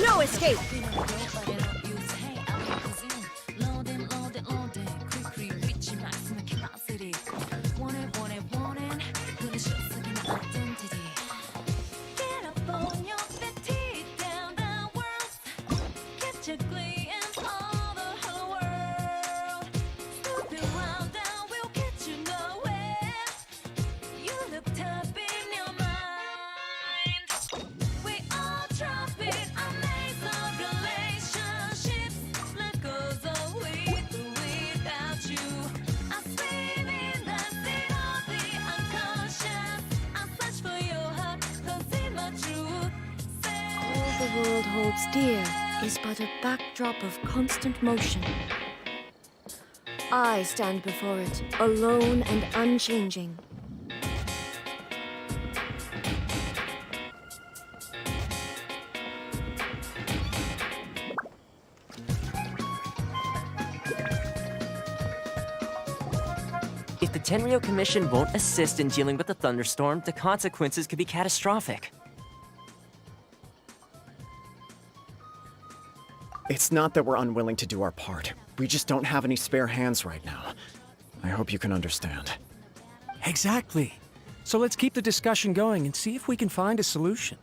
No escape! The world holds dear is but a backdrop of constant motion. I stand before it, alone and unchanging. If the Tenryou Commission won't assist in dealing with the thunderstorm, the consequences could be catastrophic. It's not that we're unwilling to do our part. We just don't have any spare hands right now. I hope you can understand. Exactly. So let's keep the discussion going and see if we can find a solution.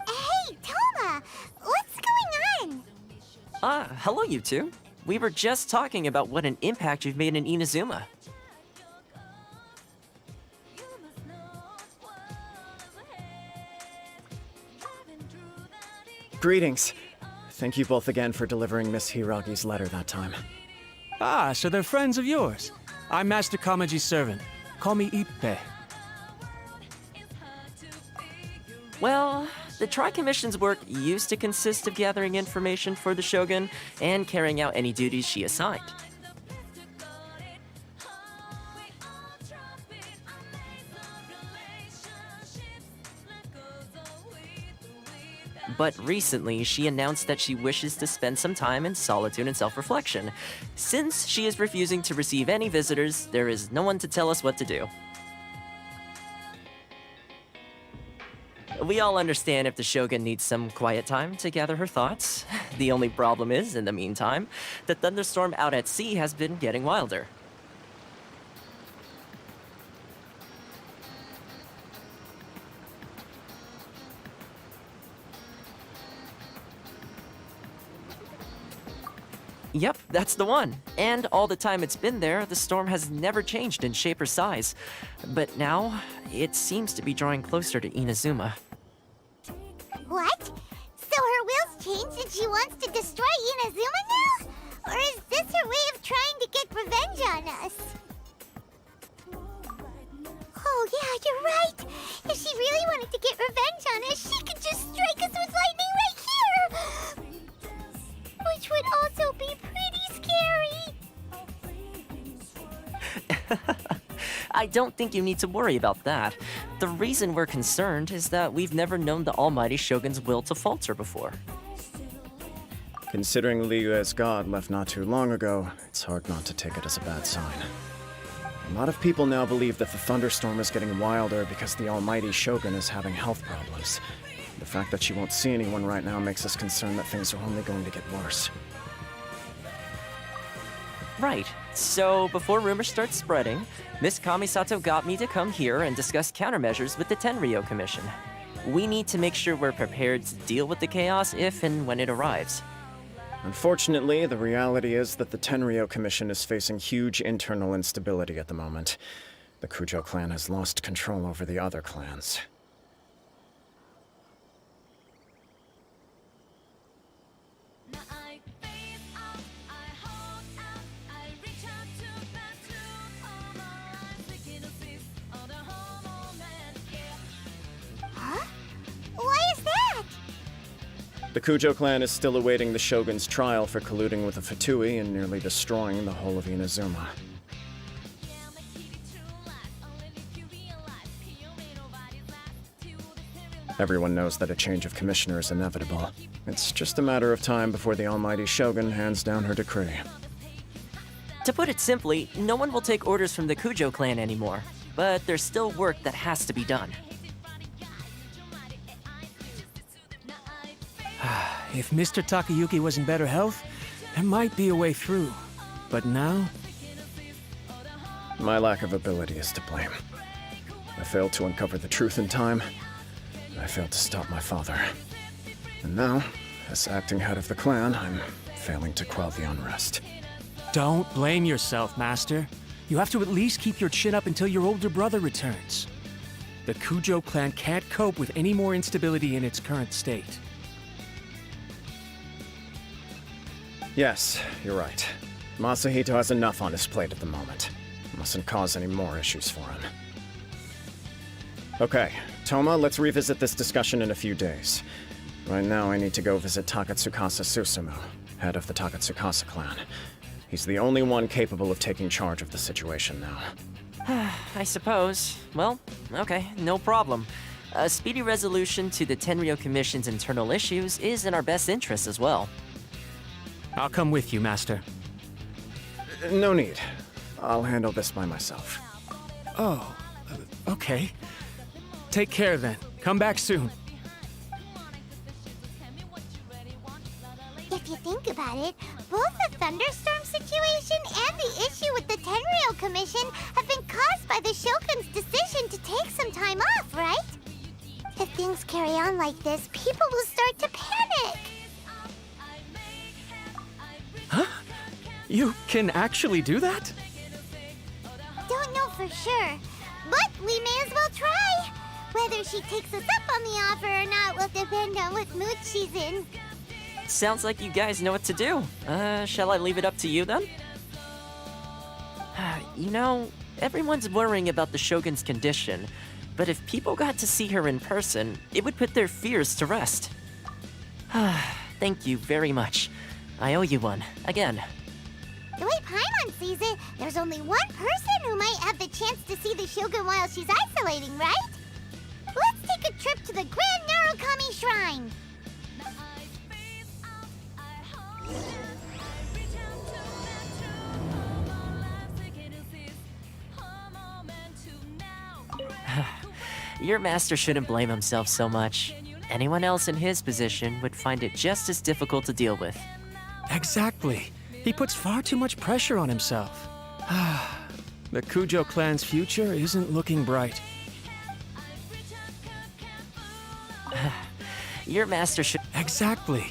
Hey, Toma! What's going on? Hello you two. We were just talking about what an impact you've made in Inazuma. Greetings. Thank you both again for delivering Miss Hiragi's letter that time. Ah, so they're friends of yours. I'm Master Kamaji's servant. Call me Ippe. Well, the Tri-Commission's work used to consist of gathering information for the Shogun and carrying out any duties she assigned. But recently, she announced that she wishes to spend some time in solitude and self-reflection. Since she is refusing to receive any visitors, there is no one to tell us what to do. We all understand if the Shogun needs some quiet time to gather her thoughts. The only problem is, in the meantime, the thunderstorm out at sea has been getting wilder. Yep, that's the one. And all the time it's been there, the storm has never changed in shape or size. But now, it seems to be drawing closer to Inazuma. What? So her will's changed and she wants to destroy Inazuma now? Or is this her way of trying to get revenge on us? Oh yeah, you're right! If she really wanted to get revenge on us, she could just strike us with lightning right here! Which would also be pretty scary! I don't think you need to worry about that. The reason we're concerned is that we've never known the Almighty Shogun's will to falter before. Considering Liu as god left not too long ago, it's hard not to take it as a bad sign. A lot of people now believe that the thunderstorm is getting wilder because the Almighty Shogun is having health problems. The fact that she won't see anyone right now makes us concerned that things are only going to get worse. Right. So, before rumors start spreading, Miss Kamisato got me to come here and discuss countermeasures with the Tenryou Commission. We need to make sure we're prepared to deal with the chaos if and when it arrives. Unfortunately, the reality is that the Tenryou Commission is facing huge internal instability at the moment. The Kujo clan has lost control over the other clans. The Kujo clan is still awaiting the Shogun's trial for colluding with the Fatui and nearly destroying the whole of Inazuma. Everyone knows that a change of commissioner is inevitable. It's just a matter of time before the Almighty Shogun hands down her decree. To put it simply, no one will take orders from the Kujo clan anymore. But there's still work that has to be done. If Mr. Takayuki was in better health, there might be a way through. But now? My lack of ability is to blame. I failed to uncover the truth in time. I failed to stop my father. And now, as acting head of the clan, I'm failing to quell the unrest. Don't blame yourself, Master. You have to at least keep your chin up until your older brother returns. The Kujo clan can't cope with any more instability in its current state. Yes, you're right. Masahito has enough on his plate at the moment. Mustn't cause any more issues for him. Okay, Toma, let's revisit this discussion in a few days. Right now, I need to go visit Takatsukasa Susumu, head of the Takatsukasa clan. He's the only one capable of taking charge of the situation now. I suppose. Well, okay, no problem. A speedy resolution to the Tenryo Commission's internal issues is in our best interest as well. I'll come with you, Master. No need. I'll handle this by myself. Oh, okay. Take care then. Come back soon. If you think about it, both the thunderstorm situation and the issue with the Tenryo Commission have been caused by the Shogun's decision to take some time off, right? If things carry on like this, people will start to panic. Huh? You can actually do that? Don't know for sure, but we may as well try. Whether she takes us up on the offer or not will depend on what mood she's in. Sounds like you guys know what to do. Shall I leave it up to you then? You know, everyone's worrying about the Shogun's condition, but if people got to see her in person, it would put their fears to rest. Thank you very much. I owe you one, again. The way Paimon sees it, there's only one person who might have the chance to see the Shogun while she's isolating, right? Let's take a trip to the Grand Narukami Shrine. Your master shouldn't blame himself so much. Anyone else in his position would find it just as difficult to deal with. Exactly. He puts far too much pressure on himself. The Kujo clan's future isn't looking bright. Your master should... Exactly.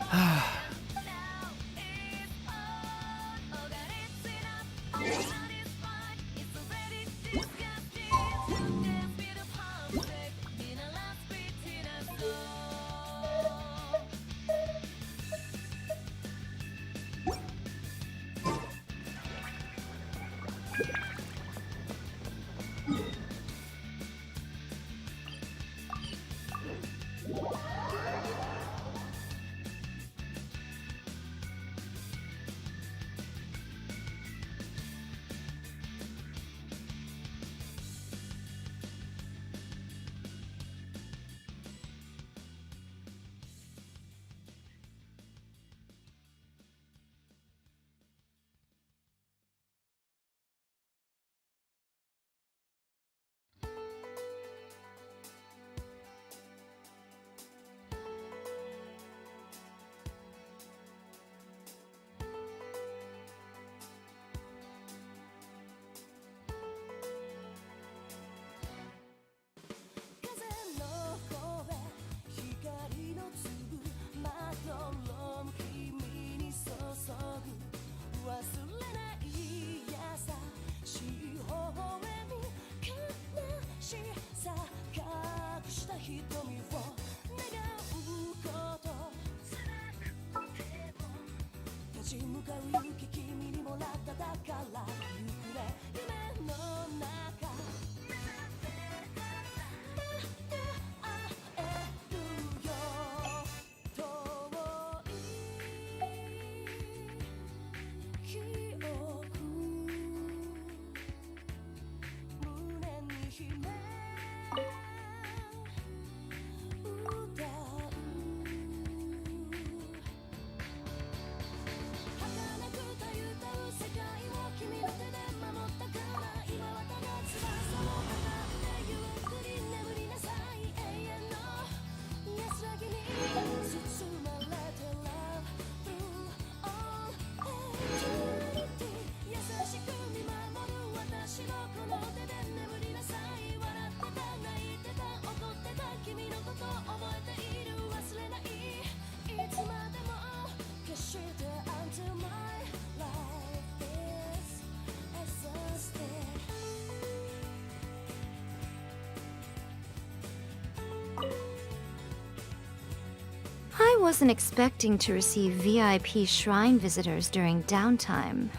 I wasn't expecting to receive VIP shrine visitors during downtime.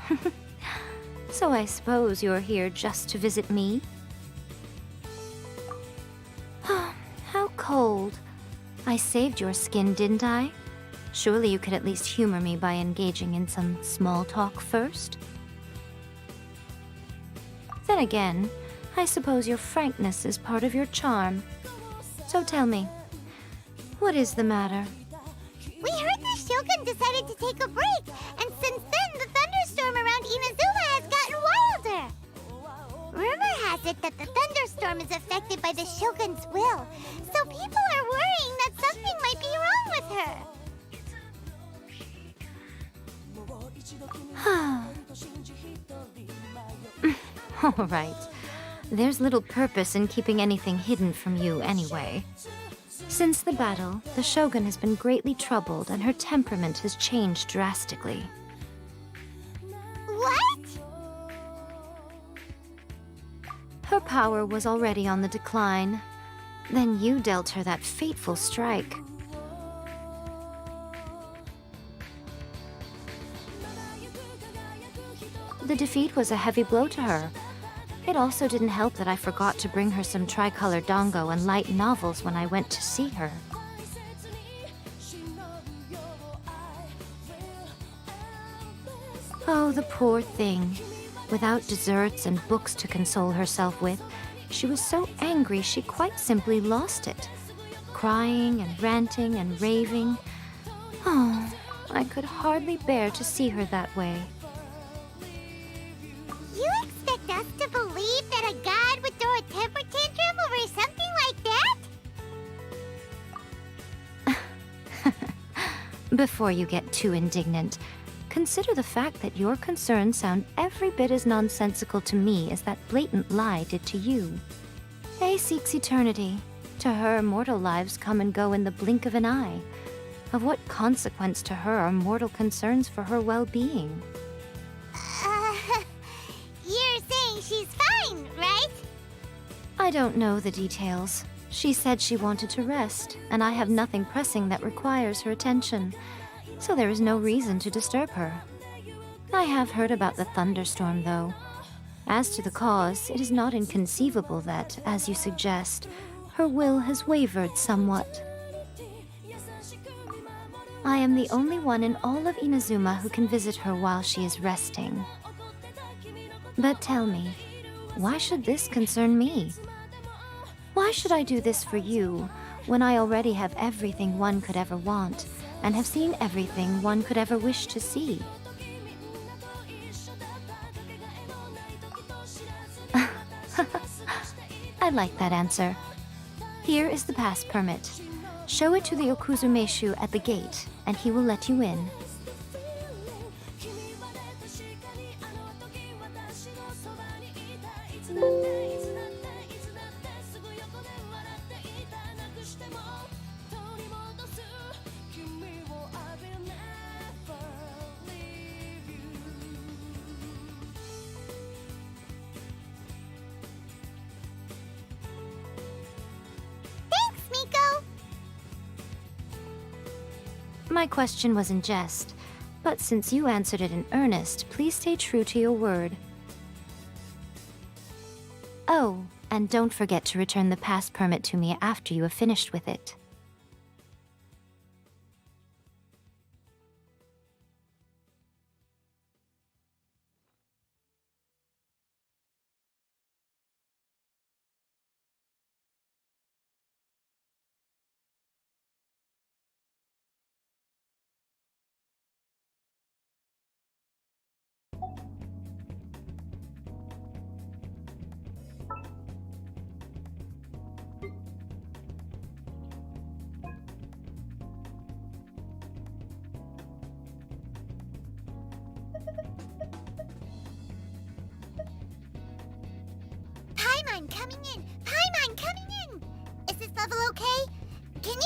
So I suppose you're here just to visit me? How cold. I saved your skin, didn't I? Surely you could at least humor me by engaging in some small talk first? Then again, I suppose your frankness is part of your charm. So tell me, what is the matter? We heard the Shogun decided to take a break, and since then the thunderstorm around Inazuma has gotten wilder. Rumor has it that the thunderstorm is affected by the Shogun's will, so people are worrying that something might be wrong with her. All right. There's little purpose in keeping anything hidden from you anyway. Since the battle, the Shogun has been greatly troubled and her temperament has changed drastically. What? Her power was already on the decline. Then you dealt her that fateful strike. The defeat was a heavy blow to her. It also didn't help that I forgot to bring her some tricolor dango and light novels when I went to see her. Oh, the poor thing. Without desserts and books to console herself with, she was so angry she quite simply lost it. Crying and ranting and raving. Oh, I could hardly bear to see her that way. You expect us to believe that a god would throw a temper tantrum over something like that? Before you get too indignant, consider the fact that your concerns sound every bit as nonsensical to me as that blatant lie did to you. A seeks eternity. To her, mortal lives come and go in the blink of an eye. Of what consequence to her are mortal concerns for her well-being? You're saying she's fine, right? I don't know the details. She said she wanted to rest, and I have nothing pressing that requires her attention, so there is no reason to disturb her. I have heard about the thunderstorm, though. As to the cause, it is not inconceivable that, as you suggest, her will has wavered somewhat. I am the only one in all of Inazuma who can visit her while she is resting. But tell me, why should this concern me? Why should I do this for you, when I already have everything one could ever want, and have seen everything one could ever wish to see? I like that answer. Here is the pass permit. Show it to the Okuzumeshu at the gate, and he will let you in. Thanks, Miko! My question was in jest, but since you answered it in earnest, please stay true to your word. Oh, and don't forget to return the pass permit to me after you have finished with it. Paimon coming in! Paimon coming in! Is this level okay? Can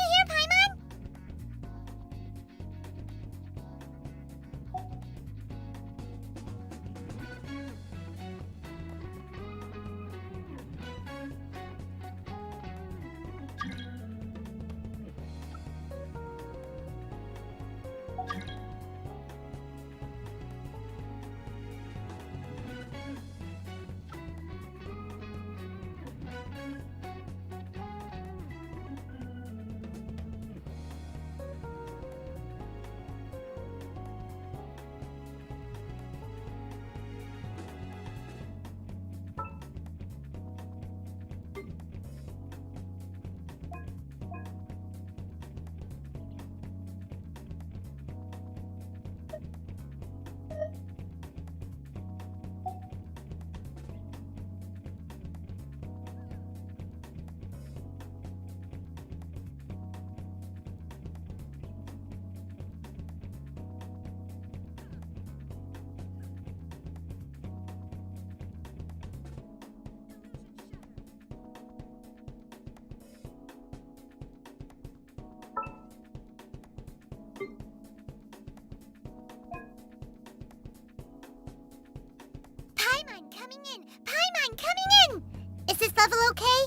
I'm coming in! Is this level okay?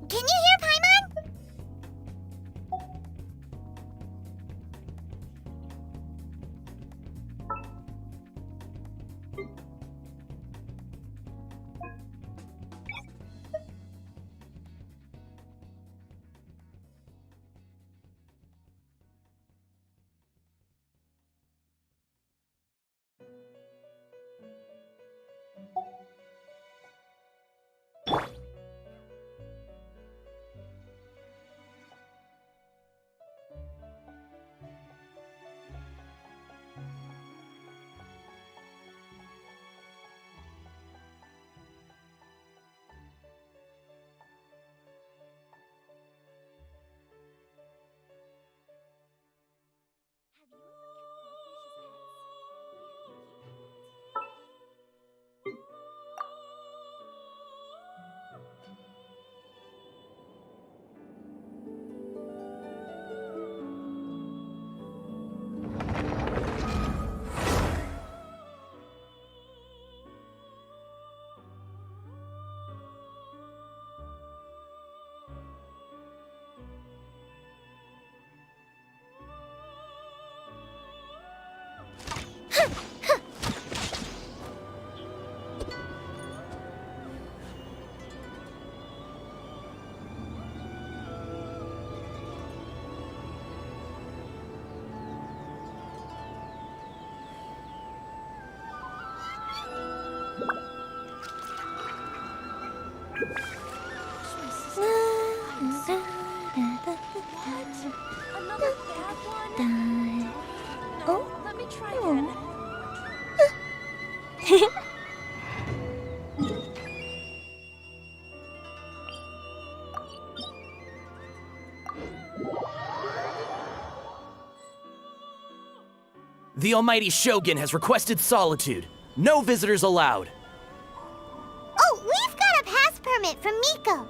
Can you hear Paimon? Another bad one? No, let me try again. The Almighty Shogun has requested solitude. No visitors allowed. Oh, we've got a pass permit from Miko.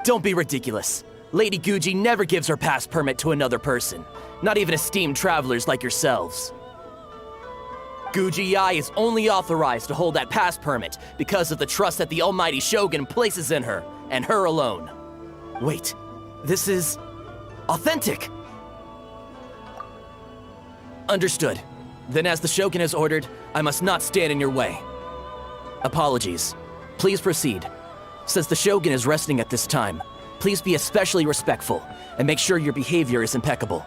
Don't be ridiculous. Lady Guji never gives her pass permit to another person, not even esteemed travelers like yourselves. Guji Ai is only authorized to hold that pass permit because of the trust that the Almighty Shogun places in her, and her alone. Wait, this is authentic. Understood. Then as the Shogun has ordered, I must not stand in your way. Apologies. Please proceed. Since the Shogun is resting at this time, please be especially respectful and make sure your behavior is impeccable.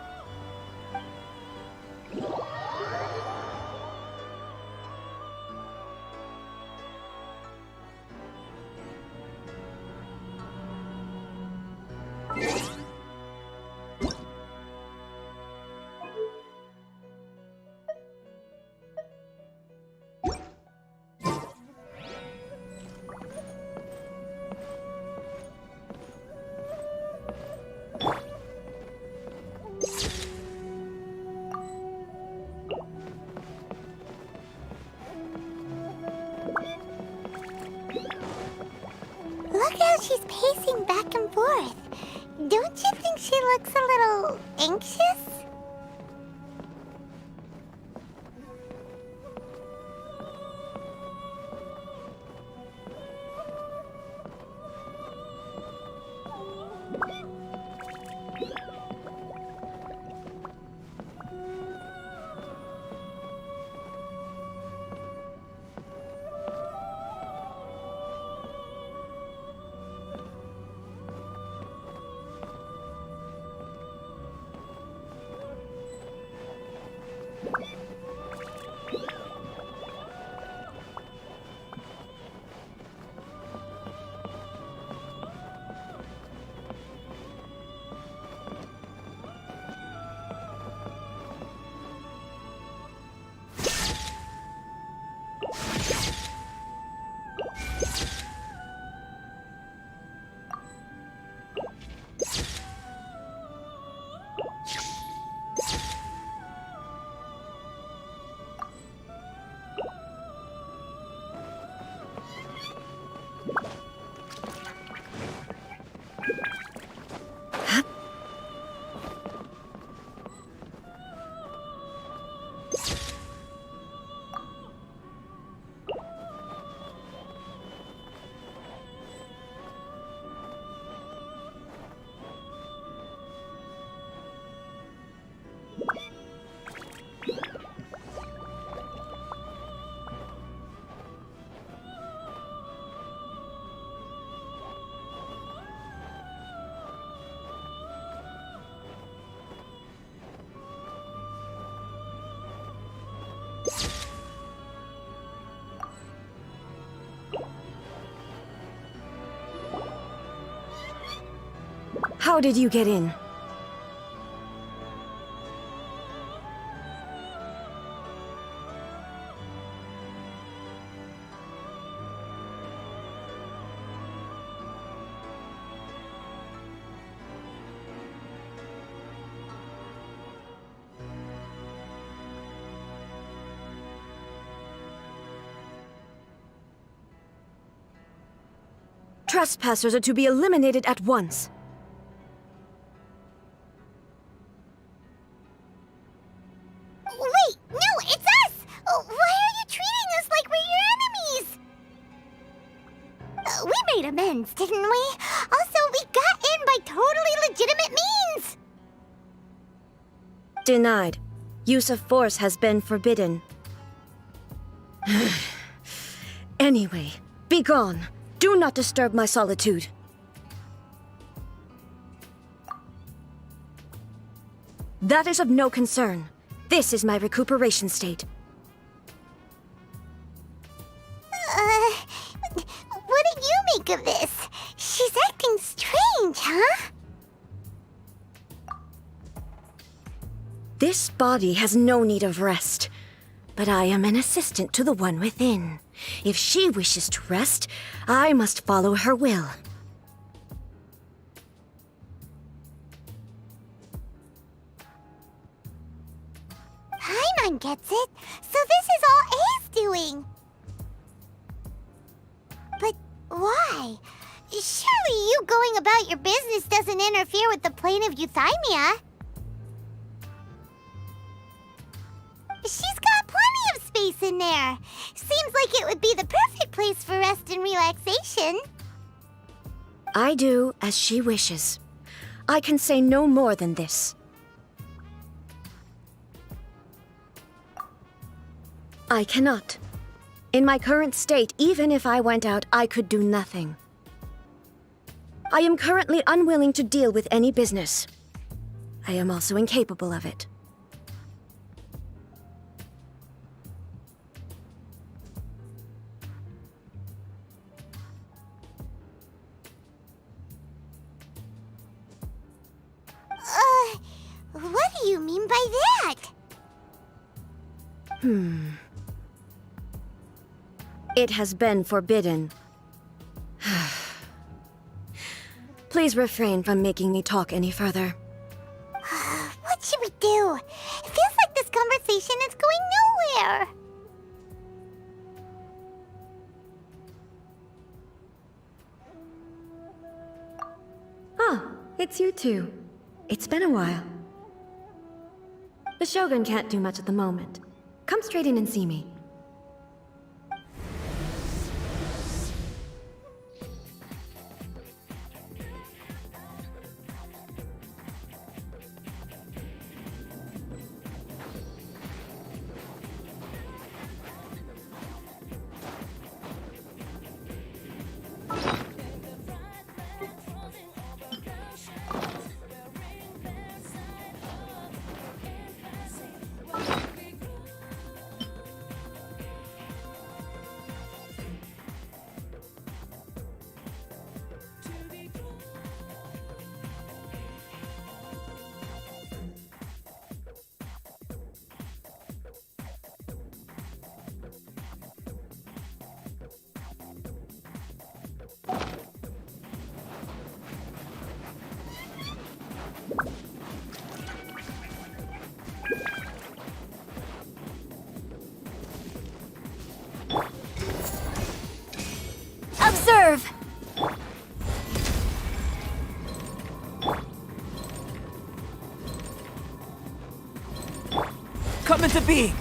Look how she's pacing back and forth. Don't you think she looks a little anxious? How did you get in? Trespassers are to be eliminated at once. Wait, no, it's us! Why are you treating us like we're your enemies? We made amends, didn't we? Also, we got in by totally legitimate means! Denied. Use of force has been forbidden. Anyway, be gone. Do not disturb my solitude. That is of no concern. This is my recuperation state. What do you make of this? She's acting strange, huh? This body has no need of rest, but I am an assistant to the one within. If she wishes to rest, I must follow her will. Paimon gets it. So this is all A's doing. But why? Surely you going about your business doesn't interfere with the plane of euthymia. She's got plenty of space in there. Seems like it would be the perfect place for rest and relaxation. I do as she wishes. I can say no more than this. I cannot. In my current state, even if I went out, I could do nothing. I am currently unwilling to deal with any business. I am also incapable of it. What do you mean by that? It has been forbidden. Please refrain from making me talk any further. What should we do? It feels like this conversation is going nowhere. Ah, it's you two. It's been a while. The Shogun can't do much at the moment. Come straight in and see me. Observe! Come into being!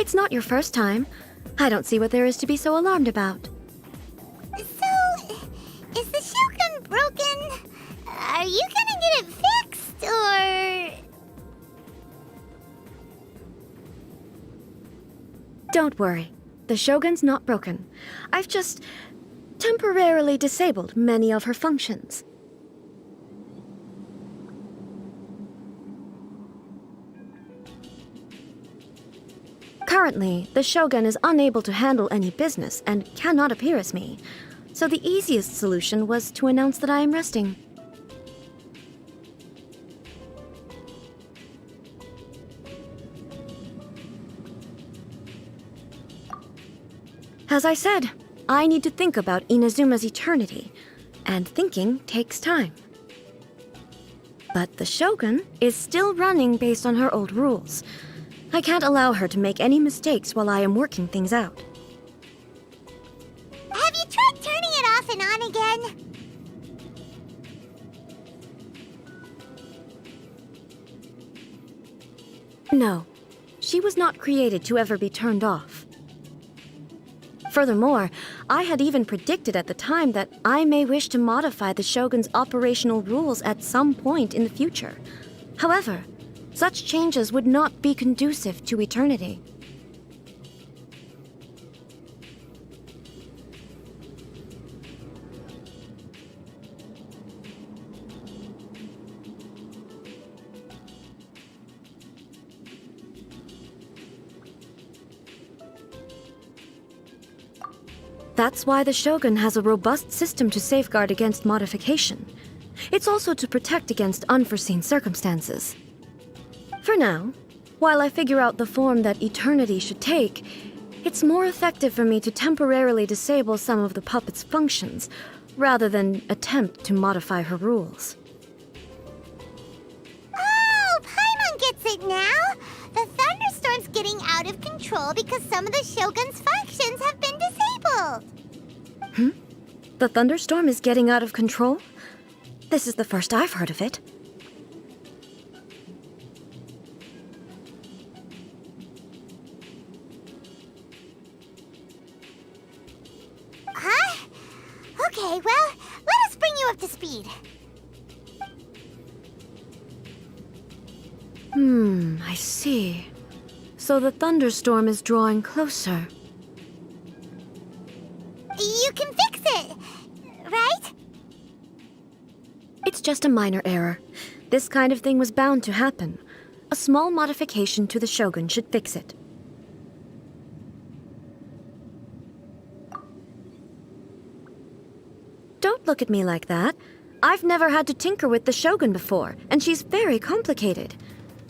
It's not your first time. I don't see what there is to be so alarmed about. So, is the Shogun broken? Are you gonna get it fixed, or...? Don't worry. The Shogun's not broken. I've just temporarily disabled many of her functions. Currently, the Shogun is unable to handle any business and cannot appear as me, so the easiest solution was to announce that I am resting. As I said, I need to think about Inazuma's eternity, and thinking takes time. But the Shogun is still running based on her old rules. I can't allow her to make any mistakes while I am working things out. Have you tried turning it off and on again? No, she was not created to ever be turned off. Furthermore, I had even predicted at the time that I may wish to modify the Shogun's operational rules at some point in the future. However, such changes would not be conducive to eternity. That's why the Shogun has a robust system to safeguard against modification. It's also to protect against unforeseen circumstances. For now, while I figure out the form that eternity should take, it's more effective for me to temporarily disable some of the puppet's functions, rather than attempt to modify her rules. Oh, Paimon gets it now! The thunderstorm's getting out of control because some of the Shogun's functions have been disabled. The thunderstorm is getting out of control? This is the first I've heard of it. Huh? Okay, well, let us bring you up to speed. I see. So the thunderstorm is drawing closer. You can fix it, right? It's just a minor error. This kind of thing was bound to happen. A small modification to the Shogun should fix it. Don't look at me like that. I've never had to tinker with the Shogun before, and she's very complicated.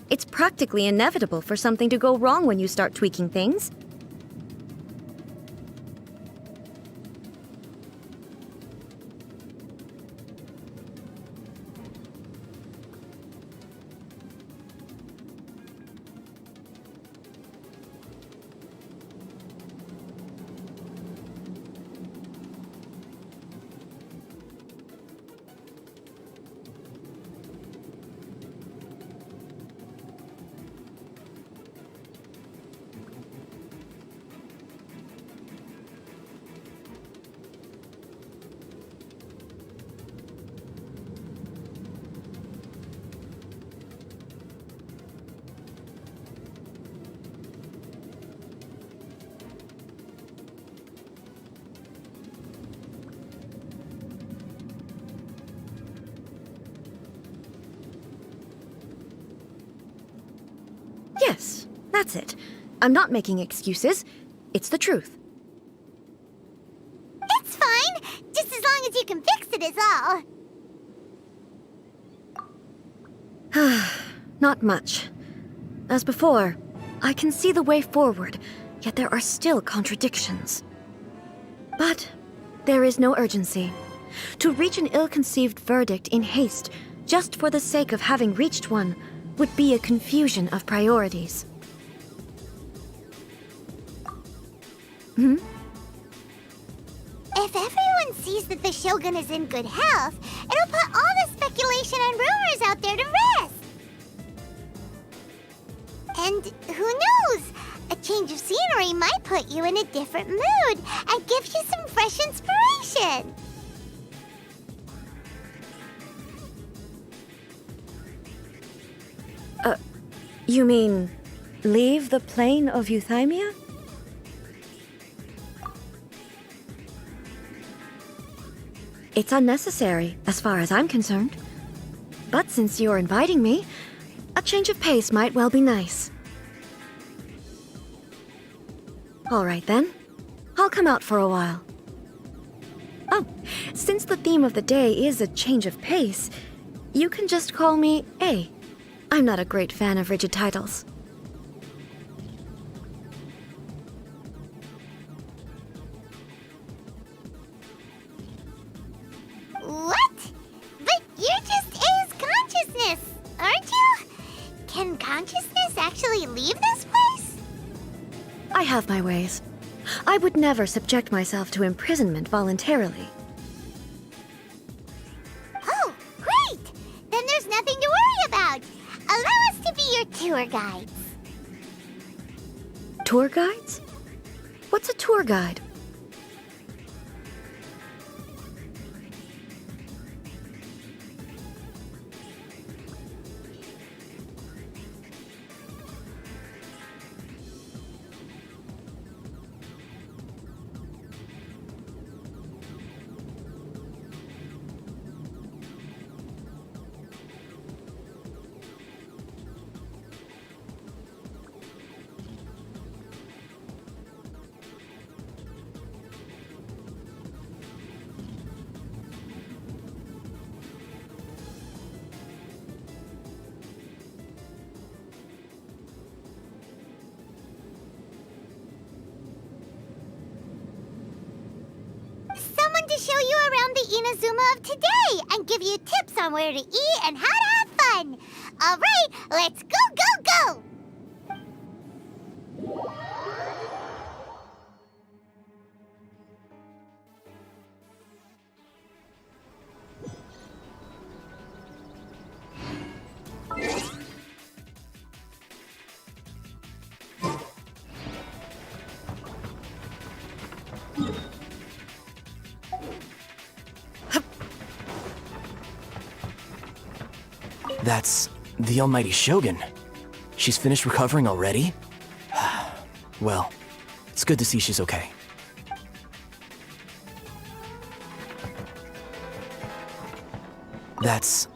It's practically inevitable for something to go wrong when you start tweaking things. Yes, that's it. I'm not making excuses. It's the truth. It's fine, just as long as you can fix it is all. Not much. As before, I can see the way forward, yet there are still contradictions. But there is no urgency. To reach an ill-conceived verdict in haste, just for the sake of having reached one, would be a confusion of priorities. If everyone sees that the Shogun is in good health, it'll put all the speculation and rumors out there to rest. And who knows? A change change of scenery might put you in a different mood and give you some fresh inspiration. You mean leave the plane of euthymia? It's unnecessary, as far as I'm concerned. But since you're inviting me, a change of pace might well be nice. All right then. I'll come out for a while. Oh, since the theme of the day is a change of pace, you can just call me A. I'm not a great fan of rigid titles. What? But you're just A's consciousness, aren't you? Can consciousness actually leave this place? I have my ways. I would never subject myself to imprisonment voluntarily. Oh, great! Then there's nothing to worry about. Allow us to be your tour guides. Tour guides? What's a tour guide? Someone to show you around the Inazuma of today and give you tips on where to eat and how to have fun. All right, let's go, go, go! That's the almighty Shogun. She's finished recovering already? Well, it's good to see she's okay. That's...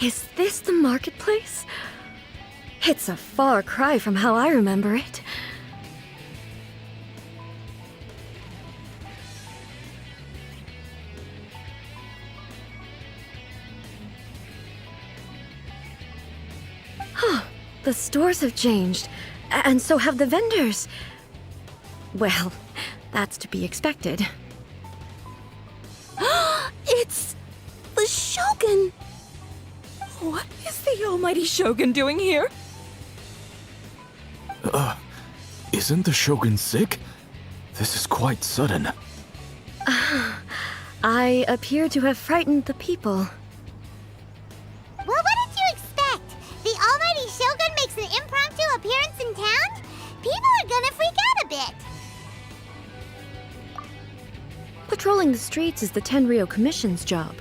Is this the marketplace? It's a far cry from how I remember it. Huh, the stores have changed, and so have the vendors. Well, that's to be expected. It's the Shogun! What is the almighty Shogun doing here? Isn't the Shogun sick? This is quite sudden. I appear to have frightened the people. Well, what did you expect? The almighty Shogun makes an impromptu appearance in town? People are gonna freak out a bit. Patrolling the streets is the Tenryou Commission's job.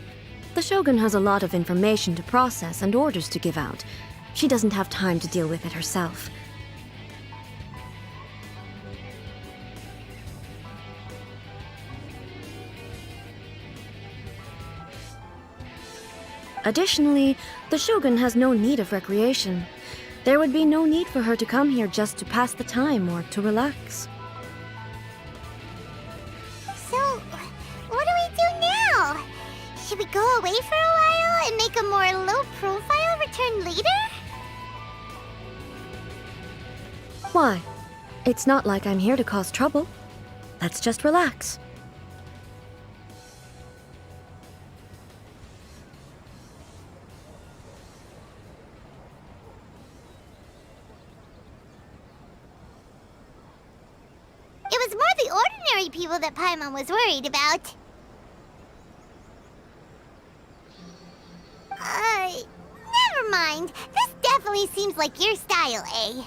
The Shogun has a lot of information to process and orders to give out. She doesn't have time to deal with it herself. Additionally, the Shogun has no need of recreation. There would be no need for her to come here just to pass the time or to relax. So, what do we do now? Should we go away for a while and make a more low-profile return later? Why? It's not like I'm here to cause trouble. Let's just relax. It was more the ordinary people that Paimon was worried about. Never mind. This definitely seems like your style, eh?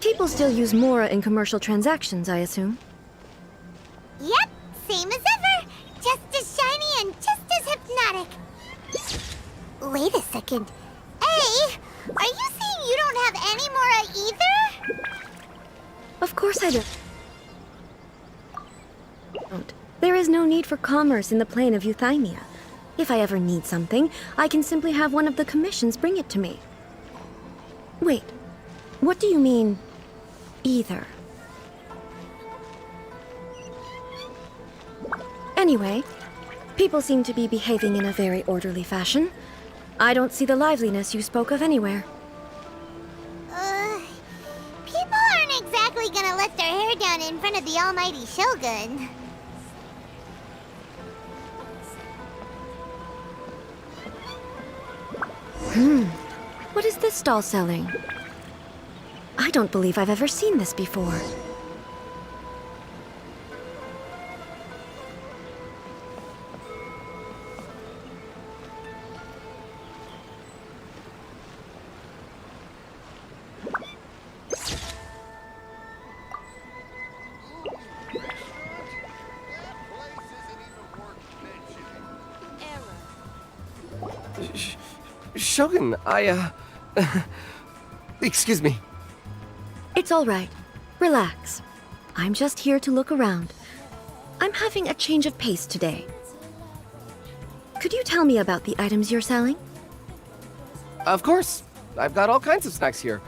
People still use Mora in commercial transactions, I assume. Yep, same as ever. Just as shiny and just as hypnotic. Wait a second. Hey, are you saying you don't have any Mora either? Of course I don't. There is no need for commerce in the plane of Euthymia. If I ever need something, I can simply have one of the commissions bring it to me. Wait, what do you mean, either? Anyway, people seem to be behaving in a very orderly fashion. I don't see the liveliness you spoke of anywhere. People aren't exactly gonna let their hair down in front of the almighty Shogun. What is this stall selling? I don't believe I've ever seen this before. Shogun, excuse me. It's all right. Relax. I'm just here to look around. I'm having a change of pace today. Could you tell me about the items you're selling? Of course. I've got all kinds of snacks here.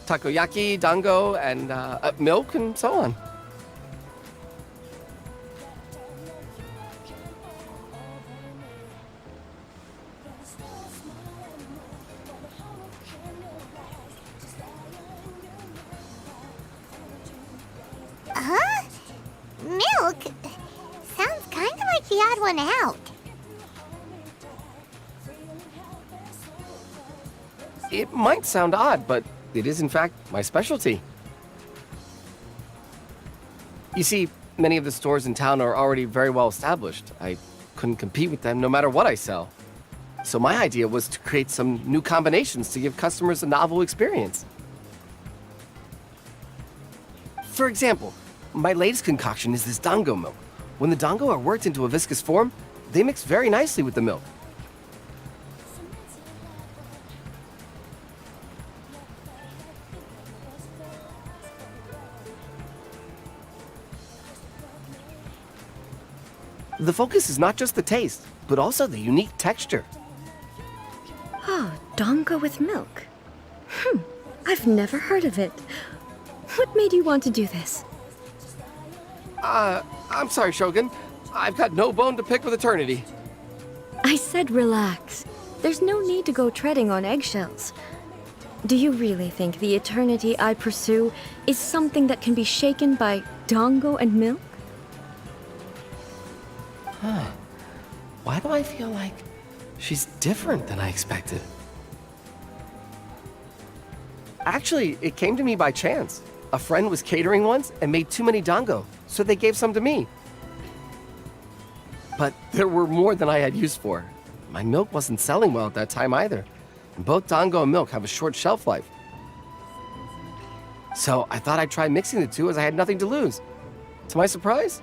Takoyaki, dango, and milk, and so on. Huh? Milk? Sounds kind of like the odd one out. It might sound odd, but it is in fact my specialty. You see, many of the stores in town are already very well established. I couldn't compete with them no matter what I sell. So my idea was to create some new combinations to give customers a novel experience. For example, my latest concoction is this dango milk. When the dango are worked into a viscous form, they mix very nicely with the milk. The focus is not just the taste, but also the unique texture. Oh, dango with milk. I've never heard of it. What made you want to do this? I'm sorry, Shogun. I've got no bone to pick with eternity. I said relax. There's no need to go treading on eggshells. Do you really think the eternity I pursue is something that can be shaken by dango and milk? Why do I feel like she's different than I expected? Actually, it came to me by chance. A friend was catering once and made too many dango, so they gave some to me. But there were more than I had use for. My milk wasn't selling well at that time either. And both dango and milk have a short shelf life. So I thought I'd try mixing the two as I had nothing to lose. To my surprise,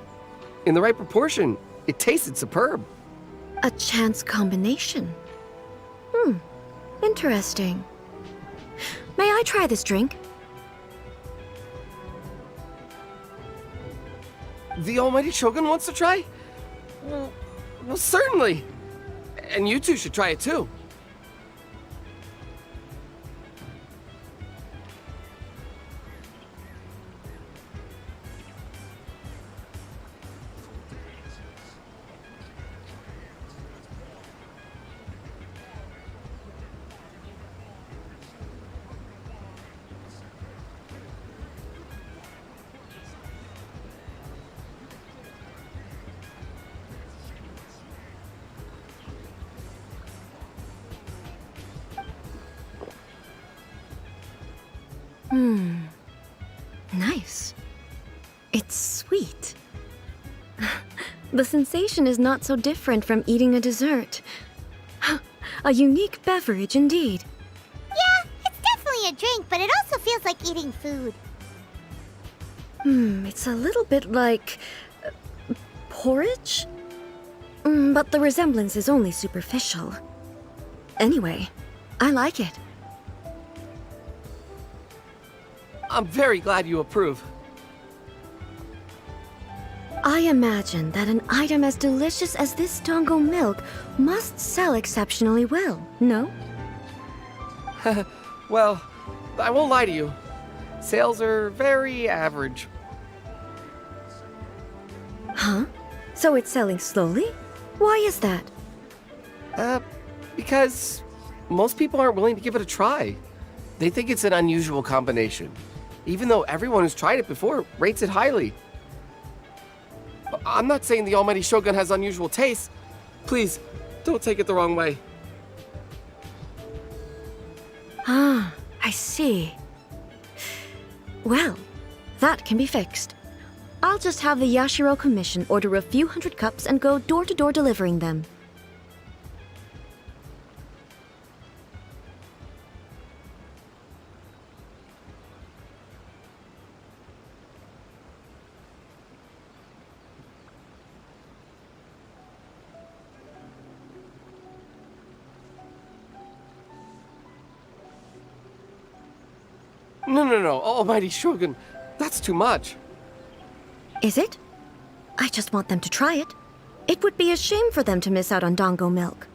in the right proportion, it tasted superb. A chance combination. Interesting. May I try this drink? The almighty Shogun wants to try? Well, certainly. And you two should try it too. Nice. It's sweet. The sensation is not so different from eating a dessert. A unique beverage indeed. Yeah, it's definitely a drink, but it also feels like eating food. It's a little bit like porridge? But the resemblance is only superficial. Anyway, I like it. I'm very glad you approve. I imagine that an item as delicious as this Dango milk must sell exceptionally well, no? Well, I won't lie to you. Sales are very average. Huh? So it's selling slowly? Why is that? Because most people aren't willing to give it a try. They think it's an unusual combination, even though everyone who's tried it before rates it highly. I'm not saying the Almighty Shogun has unusual tastes. Please, don't take it the wrong way. Ah, I see. Well, that can be fixed. I'll just have the Yashiro Commission order a few hundred cups and go door to door delivering them. No, Almighty Shogun, that's too much. Is it? I just want them to try it. It would be a shame for them to miss out on Dango milk.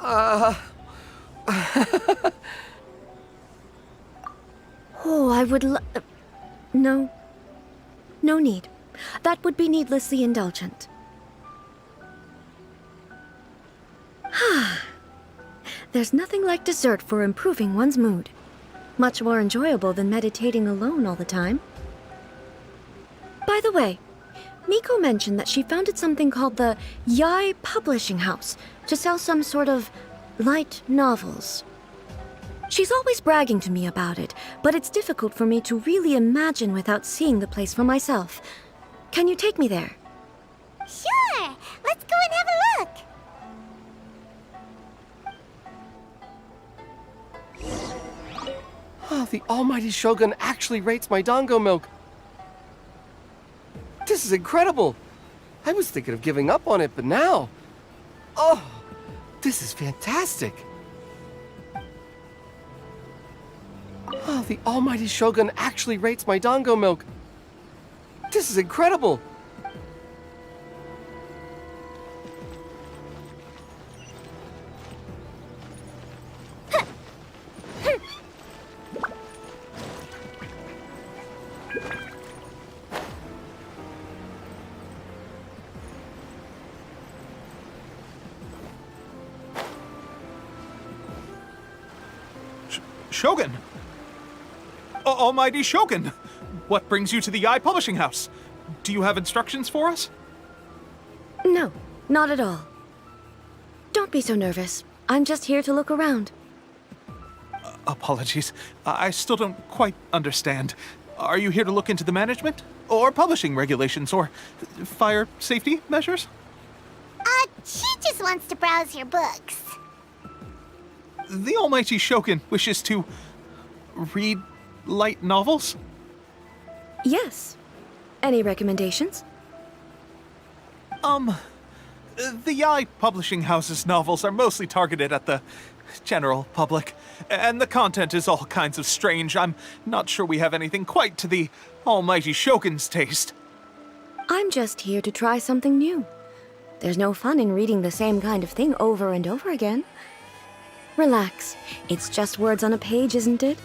Oh, I would No. No need. That would be needlessly indulgent. There's nothing like dessert for improving one's mood. Much more enjoyable than meditating alone all the time. By the way, Miko mentioned that she founded something called the Yai Publishing House to sell some sort of light novels. She's always bragging to me about it, but it's difficult for me to really imagine without seeing the place for myself. Can you take me there? Sure! Let's go and have a look! Oh, the Almighty Shogun actually rates my Dango milk. This is incredible. I was thinking of giving up on it, but now... Oh, this is fantastic. Oh, the Almighty Shogun actually rates my Dango milk. This is incredible. Shogun! Almighty Shogun! What brings you to the Yai Publishing House? Do you have instructions for us? No, not at all. Don't be so nervous. I'm just here to look around. Apologies. I still don't quite understand. Are you here to look into the management? Or publishing regulations? Or fire safety measures? She just wants to browse your books. The Almighty Shogun wishes to read light novels? Yes. Any recommendations? The Yai Publishing House's novels are mostly targeted at the general public, and the content is all kinds of strange. I'm not sure we have anything quite to the Almighty Shogun's taste. I'm just here to try something new. There's no fun in reading the same kind of thing over and over again. Relax. It's just words on a page, isn't it?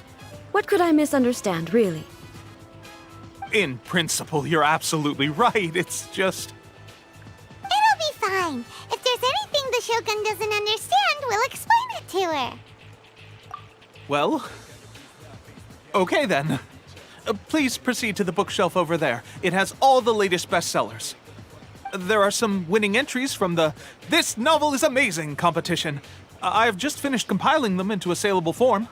What could I misunderstand, really? In principle, you're absolutely right. It's just... It'll be fine. If there's anything the Shogun doesn't understand, we'll explain it to her. Well... Okay then. Please proceed to the bookshelf over there. It has all the latest bestsellers. There are some winning entries from the This Novel is Amazing competition. I've just finished compiling them into a saleable form.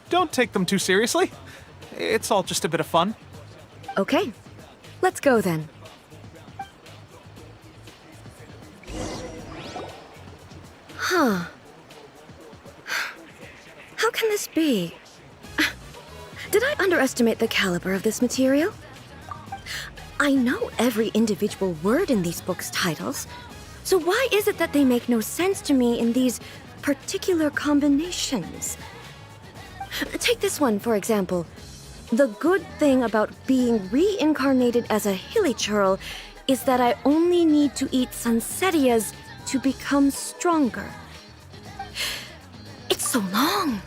Don't take them too seriously. It's all just a bit of fun. Okay, let's go then. Huh. How can this be? Did I underestimate the caliber of this material? I know every individual word in these books' titles, so why is it that they make no sense to me in these particular combinations? Take this one, for example. The good thing about being reincarnated as a hilly churl is that I only need to eat sunsettias to become stronger. It's so long.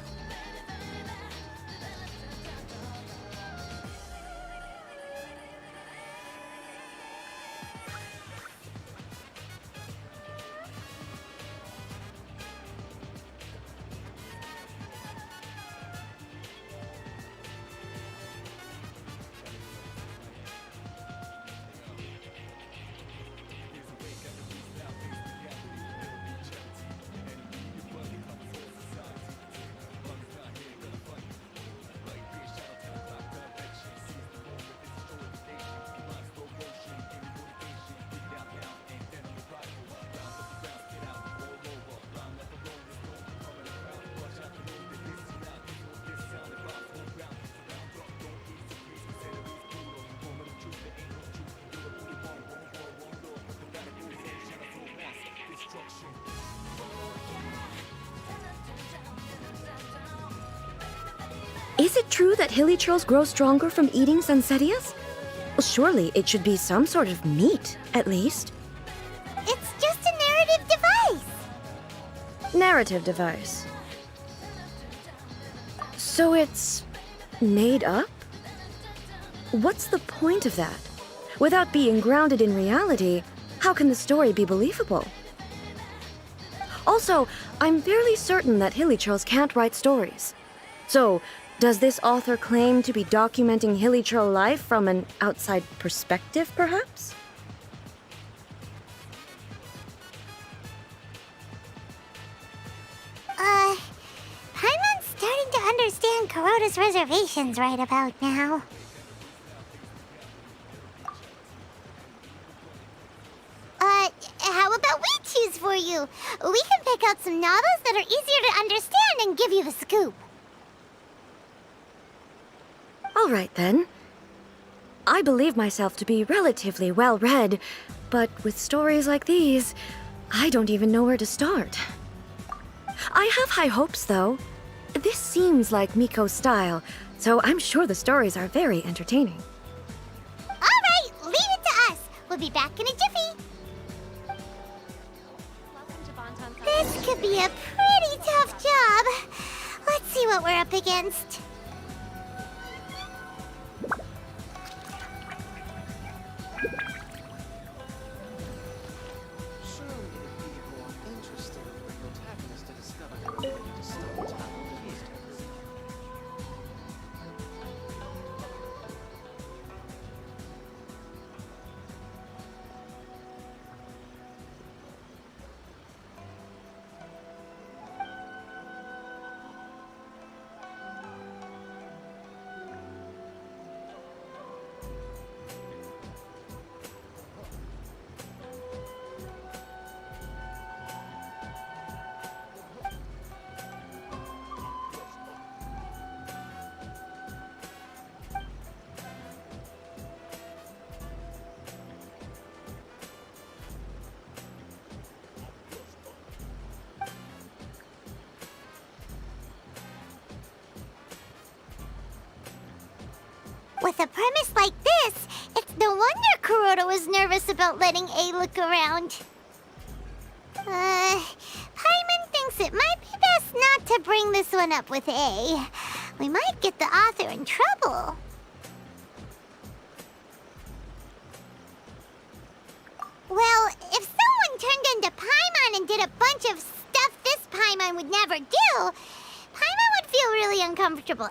Is it true that hilly churls grow stronger from eating sunsettias? Well, surely it should be some sort of meat, at least. It's just a narrative device. Narrative device. So it's made up? What's the point of that? Without being grounded in reality, how can the story be believable? Also, I'm fairly certain that hilly churls can't write stories. So, does this author claim to be documenting hilly churl life from an outside perspective, perhaps? Paimon's starting to understand Kuroda's reservations right about now. How about we choose for you? We can pick out some novels that are easier to understand and give you the scoop. All right, then. I believe myself to be relatively well-read, but with stories like these, I don't even know where to start. I have high hopes, though. This seems like Miko's style, so I'm sure the stories are very entertaining. All right, leave it to us. We'll be back in a jiffy. This could be a pretty tough job. Let's see what we're up against. With a premise like this, it's no wonder Kuroda was nervous about letting A look around. Paimon thinks it might be best not to bring this one up with A. We might get the author in trouble. Well, if someone turned into Paimon and did a bunch of stuff this Paimon would never do, Paimon would feel really uncomfortable.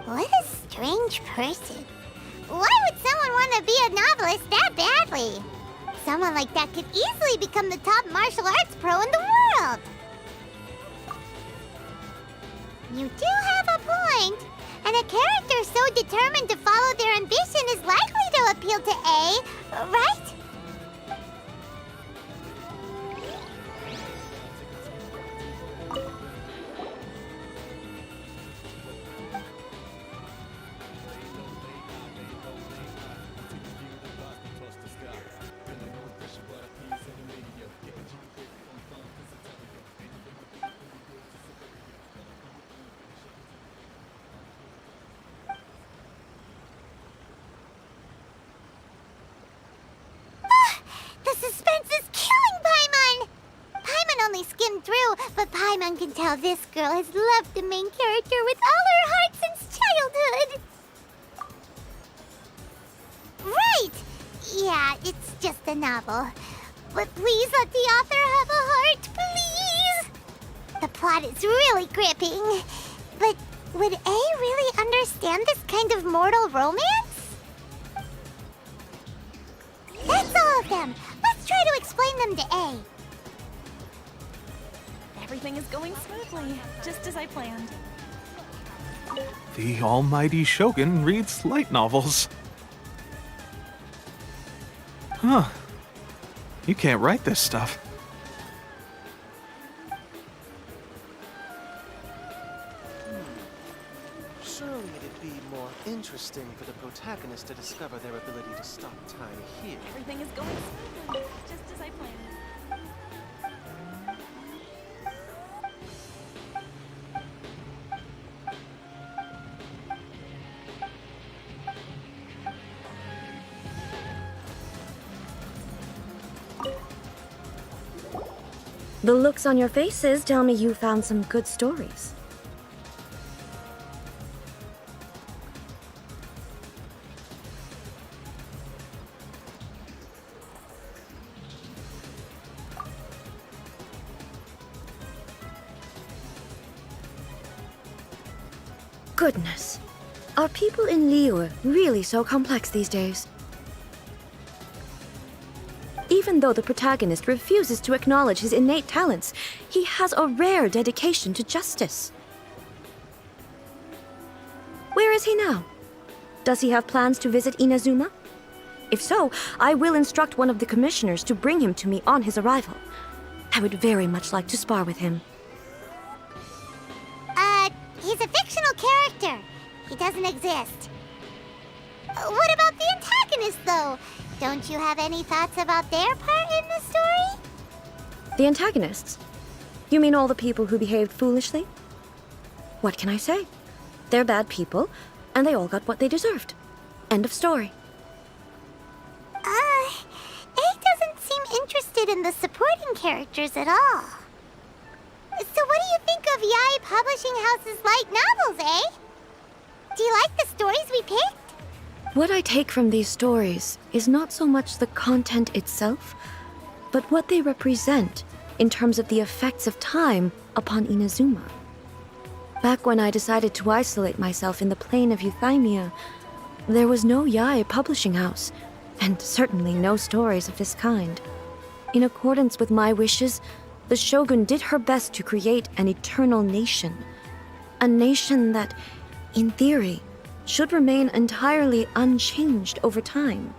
What a strange person. Why would someone want to be a novelist that badly? Someone like that could easily become the top martial arts pro in the world. You do have a point. And a character so determined to follow their ambition is likely to appeal to A, right? But Paimon can tell this girl has loved the main character with all her heart since childhood. Right! Yeah, it's just a novel. But please let the author have a heart, please! The plot is really gripping. But would A really understand this kind of mortal romance? That's all of them. Let's try to explain them to A. Everything is going smoothly, just as I planned. The almighty Shogun reads light novels. Huh. You can't write this stuff. Surely it'd be more interesting for the protagonist to discover their ability to stop time here. Everything is going smoothly, just as I planned. The looks on your faces tell me you found some good stories. Goodness. Are people in Liyue really so complex these days? Even though the protagonist refuses to acknowledge his innate talents, he has a rare dedication to justice. Where is he now? Does he have plans to visit Inazuma? If so, I will instruct one of the commissioners to bring him to me on his arrival. I would very much like to spar with him. He's a fictional character. He doesn't exist. What about the antagonists, though? Don't you have any thoughts about their part in the story? The antagonists? You mean all the people who behaved foolishly? What can I say? They're bad people, and they all got what they deserved. End of story. A doesn't seem interested in the supporting characters at all. So what do you think of Yae Publishing House's light novels, eh? Do you like the stories we picked? What I take from these stories is not so much the content itself, but what they represent in terms of the effects of time upon Inazuma. Back when I decided to isolate myself in the plane of Euthymia, there was no Yae Publishing House, and certainly no stories of this kind. In accordance with my wishes, the Shogun did her best to create an eternal nation. A nation that, in theory, should remain entirely unchanged over time.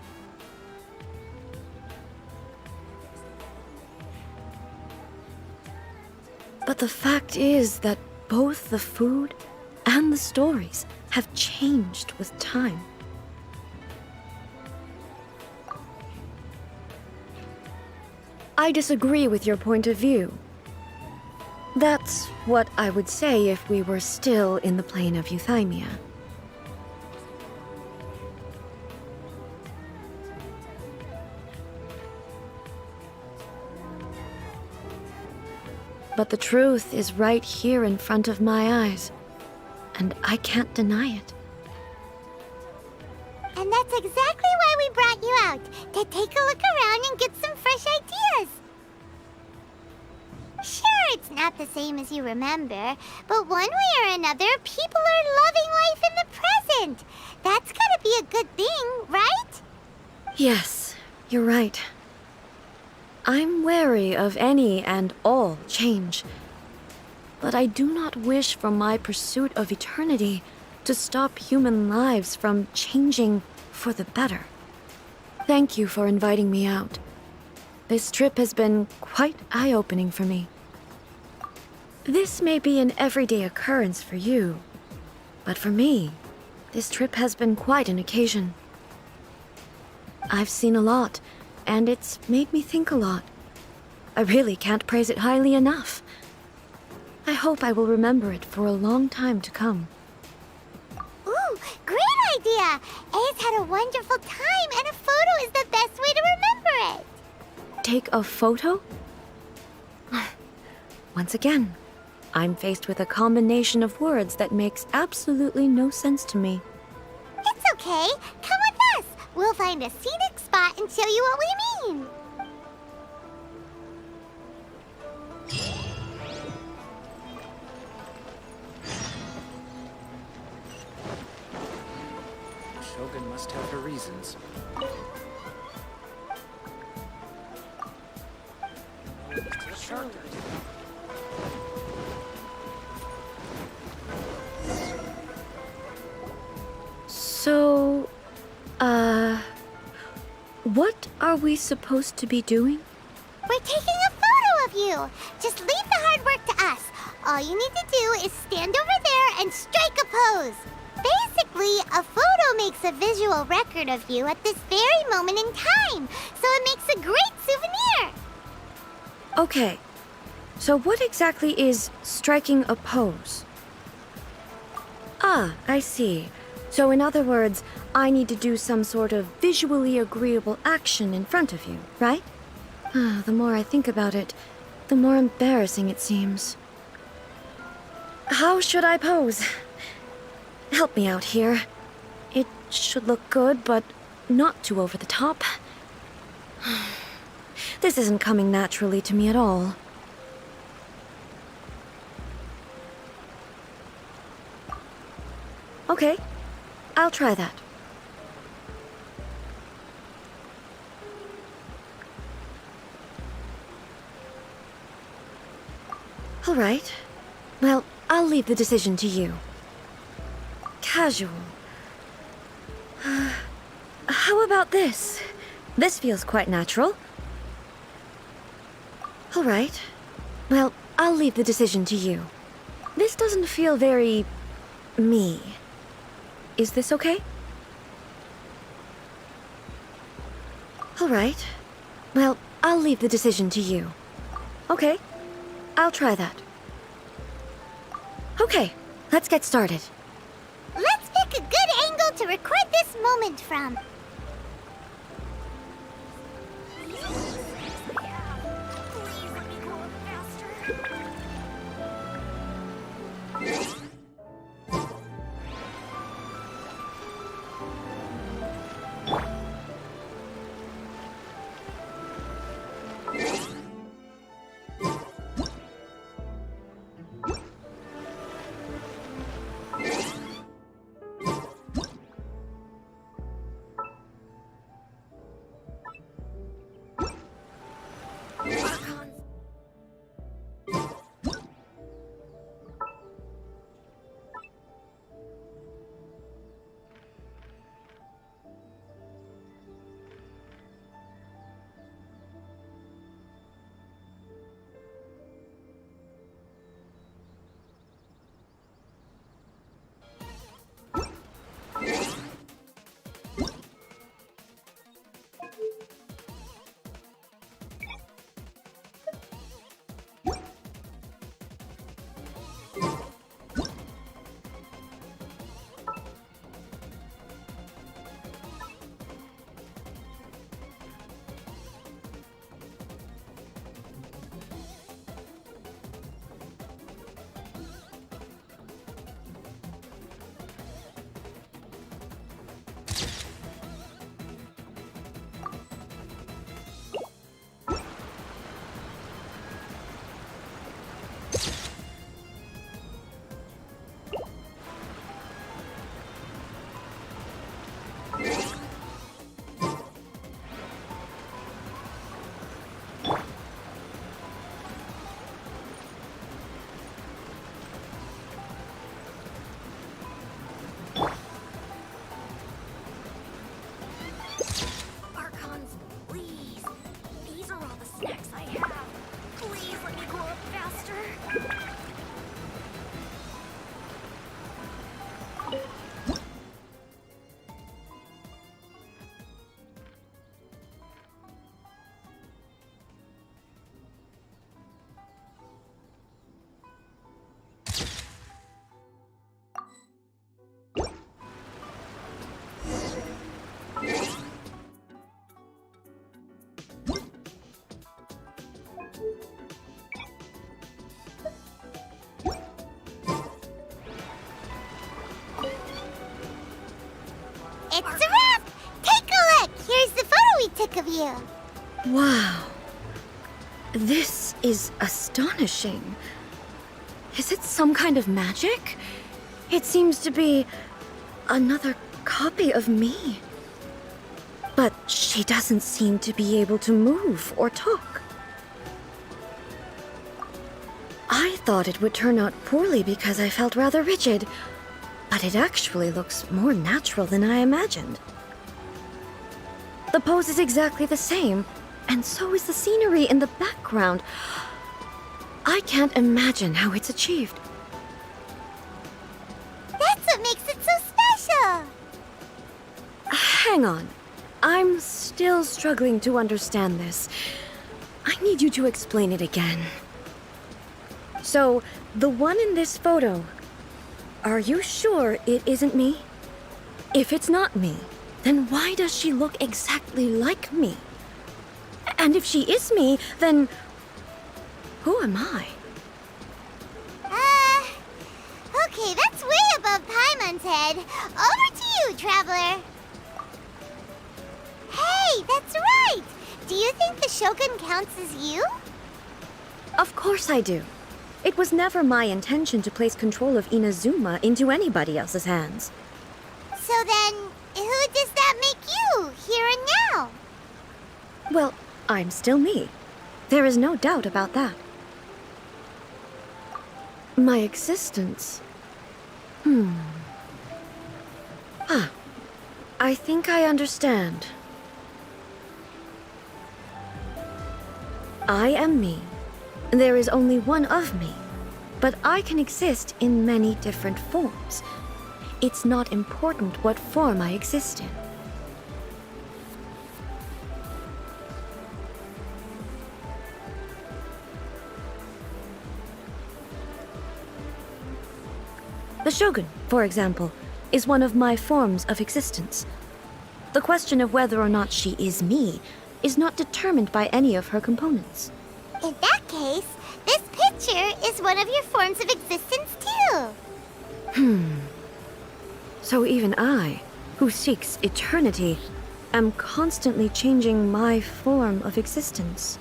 But the fact is that both the food and the stories have changed with time. I disagree with your point of view. That's what I would say if we were still in the plane of Euthymia. But the truth is right here in front of my eyes, and I can't deny it. And that's exactly why we brought you out, to take a look around and get some fresh ideas. Sure, it's not the same as you remember, but one way or another, people are loving life in the present. That's gotta be a good thing, right? Yes, you're right. I'm wary of any and all change, but I do not wish for my pursuit of eternity to stop human lives from changing for the better. Thank you for inviting me out. This trip has been quite eye-opening for me. This may be an everyday occurrence for you, but for me, this trip has been quite an occasion. I've seen a lot, and it's made me think a lot. I really can't praise it highly enough. I hope I will remember it for a long time to come. Ooh, great idea! A's had a wonderful time, and a photo is the best way to remember it. Take a photo? Once again, I'm faced with a combination of words that makes absolutely no sense to me. It's okay. Come with us. We'll find a scenic spot and show you what we mean. Shogun must have her reasons. So, what are we supposed to be doing? We're taking a photo of you. Just leave the hard work to us. All you need to do is stand over there and strike a pose. Basically, a photo makes a visual record of you at this very moment in time, so it makes a great souvenir. Okay, so what exactly is striking a pose? Ah, I see. So in other words, I need to do some sort of visually agreeable action in front of you, right? The more I think about it, the more embarrassing it seems. How should I pose? Help me out here. It should look good, but not too over the top. This isn't coming naturally to me at all. Okay, I'll try that. All right. Well, I'll leave the decision to you. Casual. How about this? This feels quite natural. All right. Well, I'll leave the decision to you. This doesn't feel very... me. Is this okay? All right. Well, I'll leave the decision to you. Okay, I'll try that. Okay, let's get started. Let's pick a good angle to record this moment from. It's a wrap! Take a look! Here's the photo we took of you. Wow. This is astonishing. Is it some kind of magic? It seems to be another copy of me. But she doesn't seem to be able to move or talk. I thought it would turn out poorly because I felt rather rigid, but it actually looks more natural than I imagined. The pose is exactly the same, and so is the scenery in the background. I can't imagine how it's achieved. That's what makes it so special! Hang on. I'm still struggling to understand this. I need you to explain it again. So, the one in this photo, are you sure it isn't me? If it's not me, then why does she look exactly like me? And if she is me, then who am I? Okay, that's way above Paimon's head. Over to you, Traveler. Hey, that's right! Do you think the Shogun counts as you? Of course I do. It was never my intention to place control of Inazuma into anybody else's hands. So then, who does that make you, here and now? Well, I'm still me. There is no doubt about that. My existence... I think I understand. I am me. There is only one of me, but I can exist in many different forms. It's not important what form I exist in. The Shogun, for example, is one of my forms of existence. The question of whether or not she is me is not determined by any of her components. In that case, this picture is one of your forms of existence too. So even I, who seeks eternity, am constantly changing my form of existence.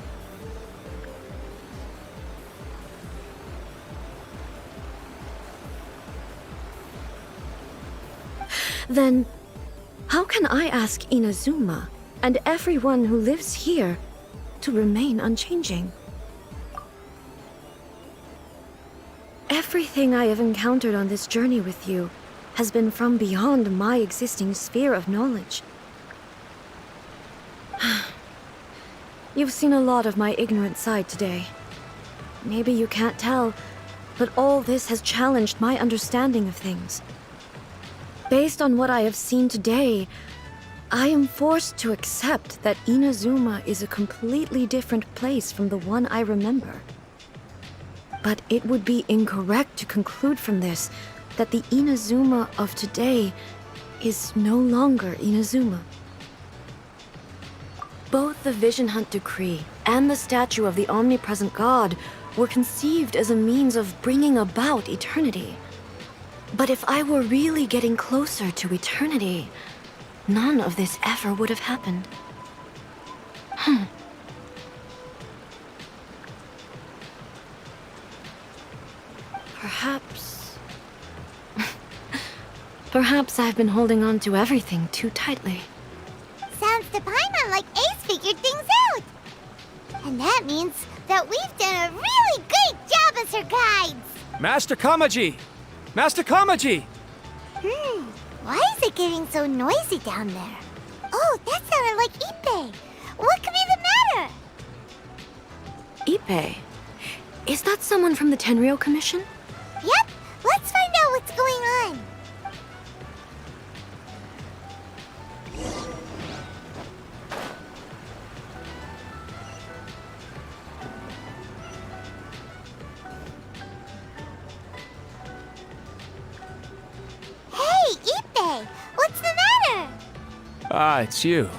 Then, how can I ask Inazuma and everyone who lives here to remain unchanging? Everything I have encountered on this journey with you has been from beyond my existing sphere of knowledge. You've seen a lot of my ignorant side today. Maybe you can't tell, but all this has challenged my understanding of things. Based on what I have seen today, I am forced to accept that Inazuma is a completely different place from the one I remember. But it would be incorrect to conclude from this that the Inazuma of today is no longer Inazuma. Both the Vision Hunt Decree and the statue of the omnipresent god were conceived as a means of bringing about eternity. But if I were really getting closer to eternity, none of this ever would have happened. Perhaps I've been holding on to everything too tightly. Sounds to Paimon like Ace figured things out. And that means that we've done a really great job as her guides. Master Kamaji! Master Kamaji! Why is it getting so noisy down there? Oh, that sounded like Ippei. What could be the matter? Ippei? Is that someone from the Tenryou Commission? Yep, let's find out what's going on. Hey, Ippei! What's the matter? Ah, it's you.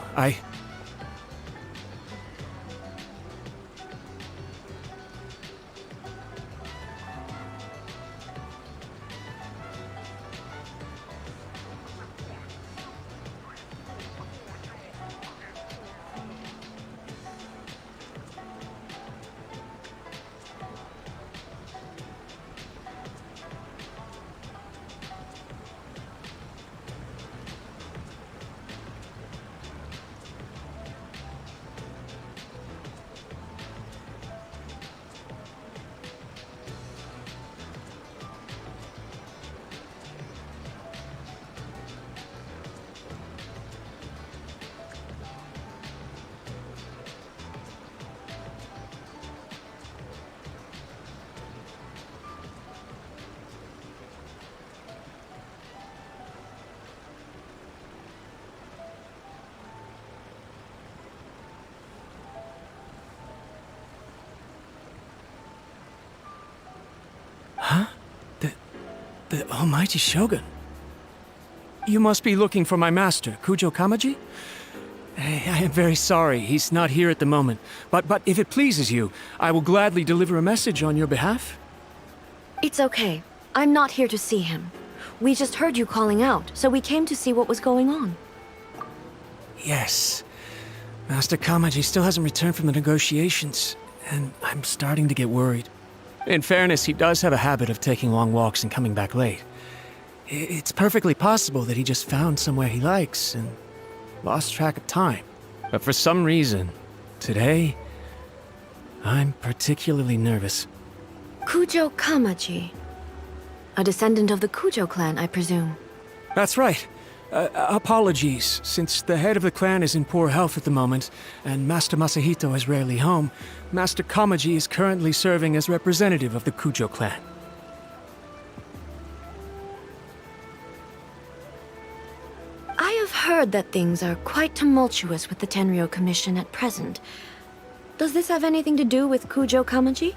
The Almighty Shogun? You must be looking for my master, Kujo Kamaji? I am very sorry, he's not here at the moment. But if it pleases you, I will gladly deliver a message on your behalf. It's okay. I'm not here to see him. We just heard you calling out, so we came to see what was going on. Yes. Master Kamaji still hasn't returned from the negotiations, and I'm starting to get worried. In fairness, he does have a habit of taking long walks and coming back late. It's perfectly possible that he just found somewhere he likes and lost track of time. But for some reason, today, I'm particularly nervous. Kujo Kamaji. A descendant of the Kujo clan, I presume. That's right. Apologies, since the head of the clan is in poor health at the moment, and Master Masahito is rarely home, Master Kamaji is currently serving as representative of the Kujo clan. I have heard that things are quite tumultuous with the Tenryou Commission at present. Does this have anything to do with Kujo Kamaji?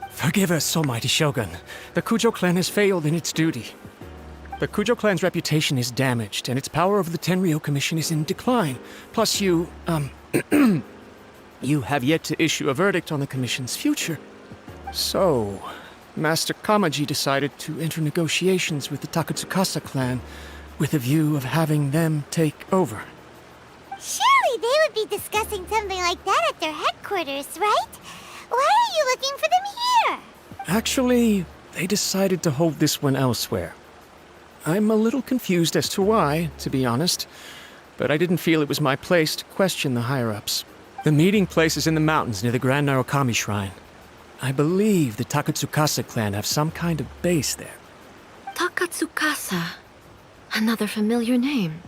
Forgive us, Almighty Shogun. The Kujo clan has failed in its duty. The Kujo clan's reputation is damaged, and its power over the Tenryou Commission is in decline. Plus, you have yet to issue a verdict on the Commission's future. So, Master Kamaji decided to enter negotiations with the Takatsukasa clan with a view of having them take over. Surely they would be discussing something like that at their headquarters, right? Why are you looking for them here? Actually, they decided to hold this one elsewhere. I'm a little confused as to why, to be honest, but I didn't feel it was my place to question the higher-ups. The meeting place is in the mountains near the Grand Narukami Shrine. I believe the Takatsukasa clan have some kind of base there. Takatsukasa. Another familiar name.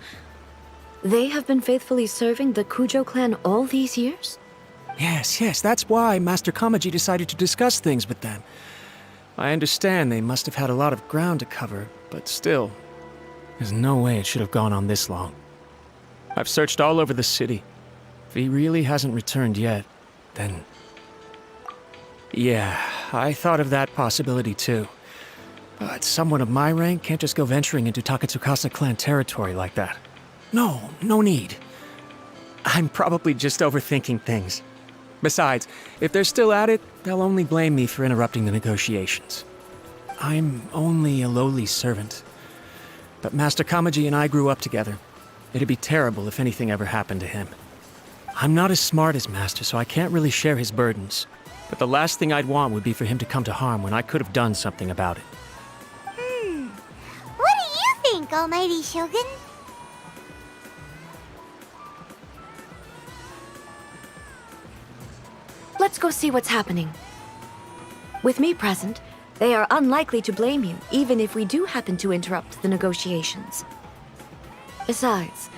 They have been faithfully serving the Kujo clan all these years? Yes, that's why Master Kamaji decided to discuss things with them. I understand they must have had a lot of ground to cover, but still, there's no way it should have gone on this long. I've searched all over the city. If he really hasn't returned yet, then... Yeah, I thought of that possibility too. But someone of my rank can't just go venturing into Takatsukasa clan territory like that. No need. I'm probably just overthinking things. Besides, if they're still at it, they'll only blame me for interrupting the negotiations. I'm only a lowly servant. But Master Kamaji and I grew up together. It'd be terrible if anything ever happened to him. I'm not as smart as Master, so I can't really share his burdens. But the last thing I'd want would be for him to come to harm when I could have done something about it. What do you think, Almighty Shogun? Let's go see what's happening. With me present, they are unlikely to blame you, even if we do happen to interrupt the negotiations. Besides,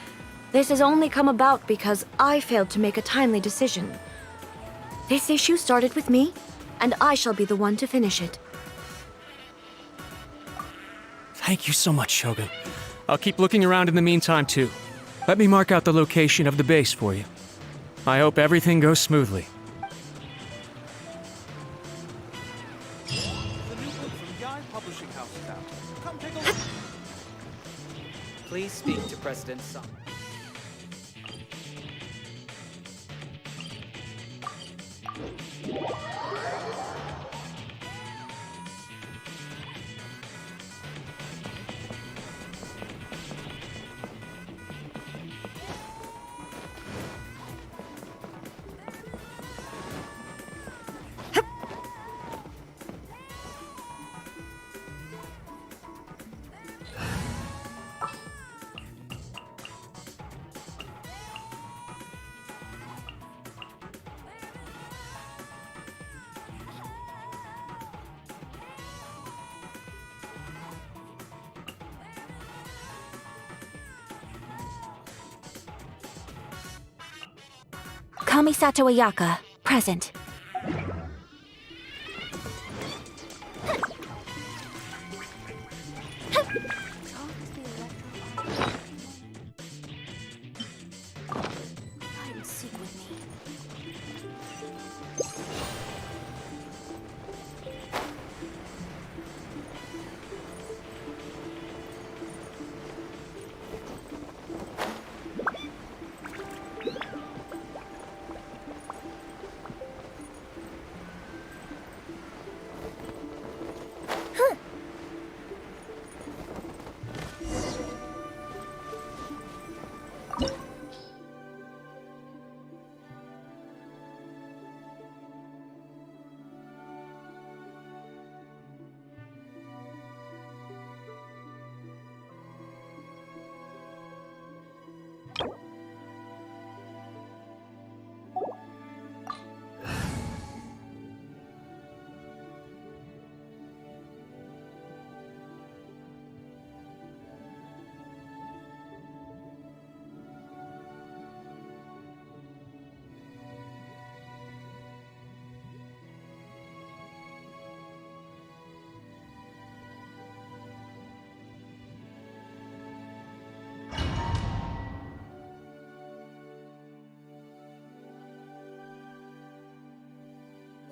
this has only come about because I failed to make a timely decision. This issue started with me, and I shall be the one to finish it. Thank you so much, Shogun. I'll keep looking around in the meantime, too. Let me mark out the location of the base for you. I hope everything goes smoothly. The new book from Yai Publishing House is out. Come take a look. Please speak to President Sung. Kamisato Ayaka, present. Hide and seek with me.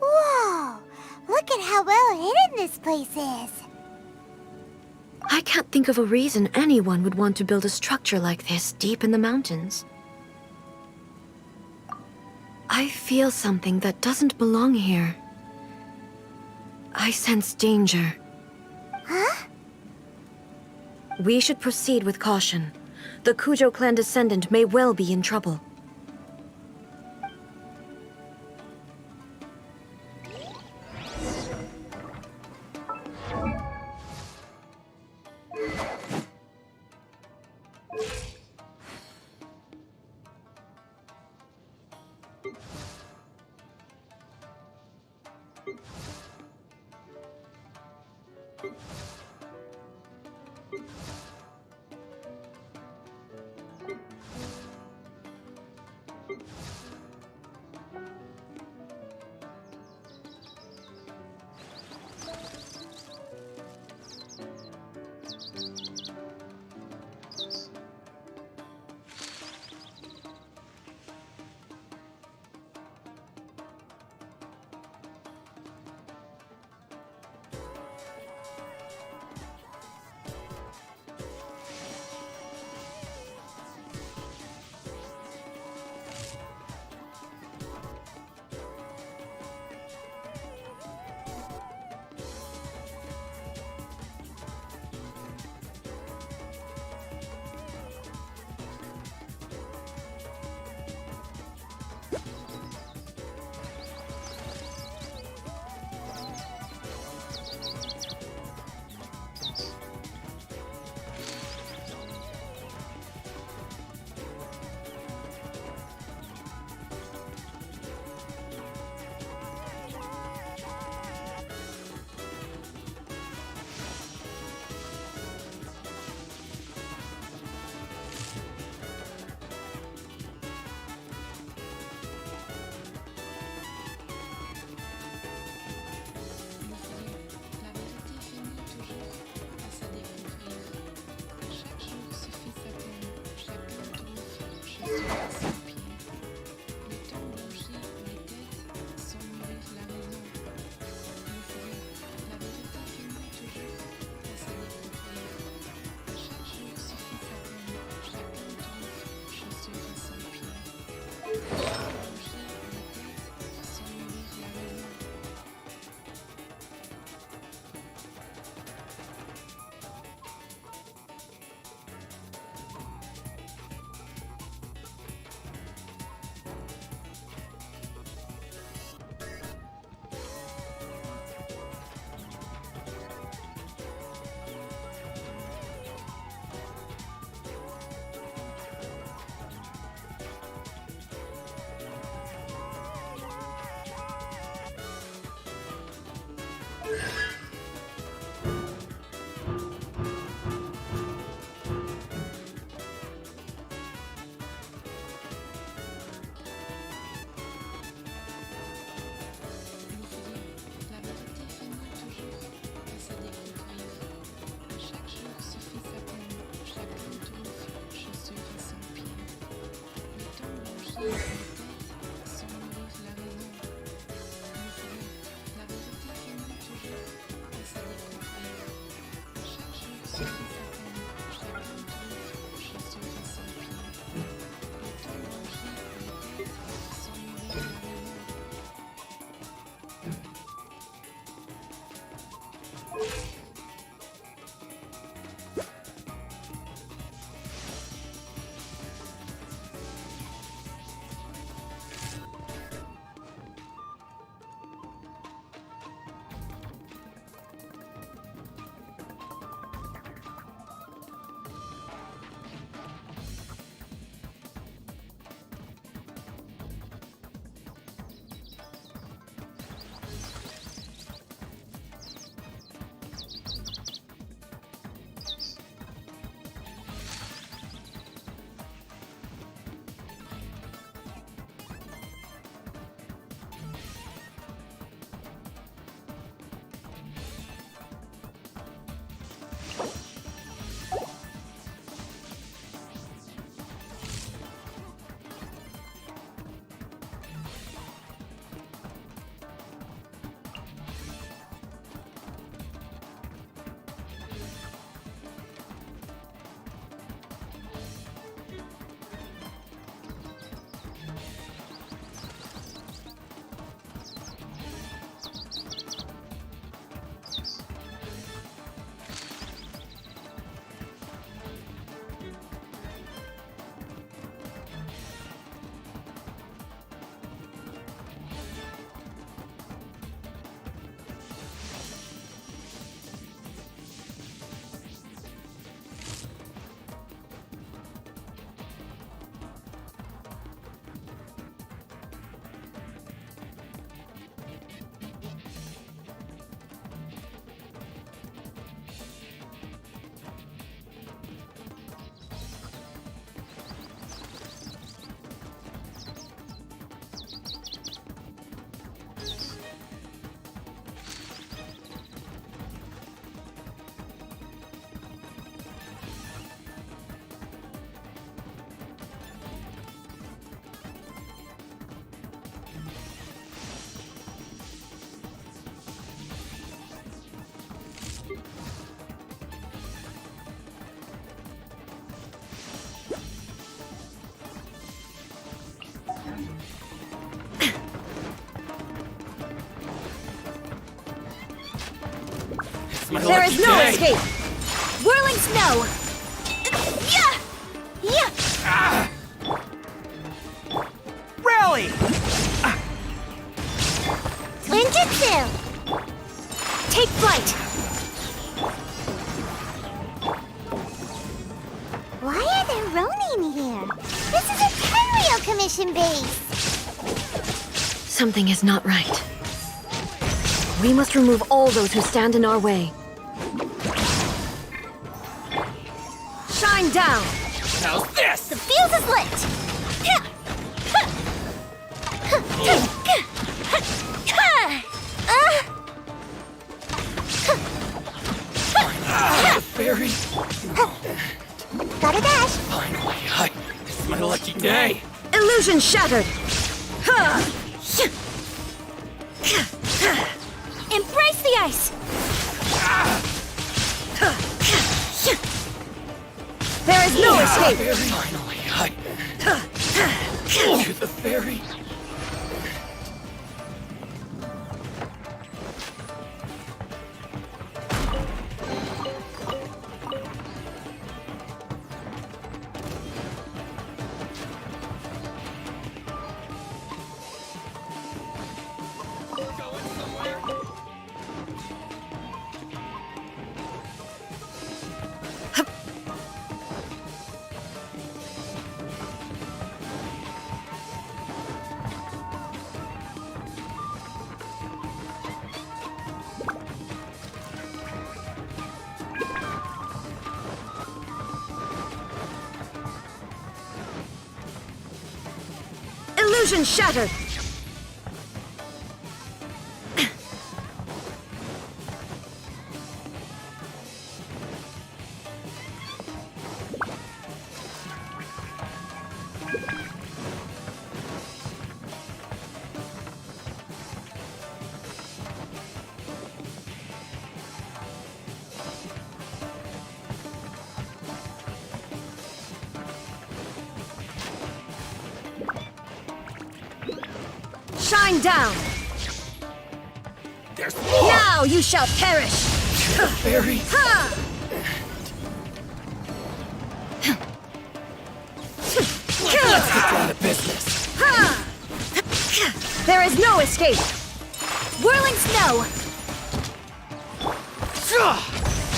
Whoa! Look at how well hidden this place is. I I can't think of a reason anyone would want to build a structure like this deep in the mountains. I feel something that doesn't belong here. I sense danger. Huh? We should proceed with caution. The Kujo clan descendant may well be in trouble. There is no escape! Whirling snow! Yeah! Rally! Ninjutsu! Take flight! Why are there Ronin here? This is a Tenryou Commission base! Something is not right. We must remove all those who stand in our way. Shine down! How's this? The fuse is lit! Fairy. Gotta dash! Finally, this is my lucky day. Illusion shattered! Embrace the ice! There is no escape! Finally, to the fairy. Illusion shattered! Shine down! There's more! Now you shall perish! Fairy. Ha! Let's get down to business. Ha! There is no escape! Whirling snow!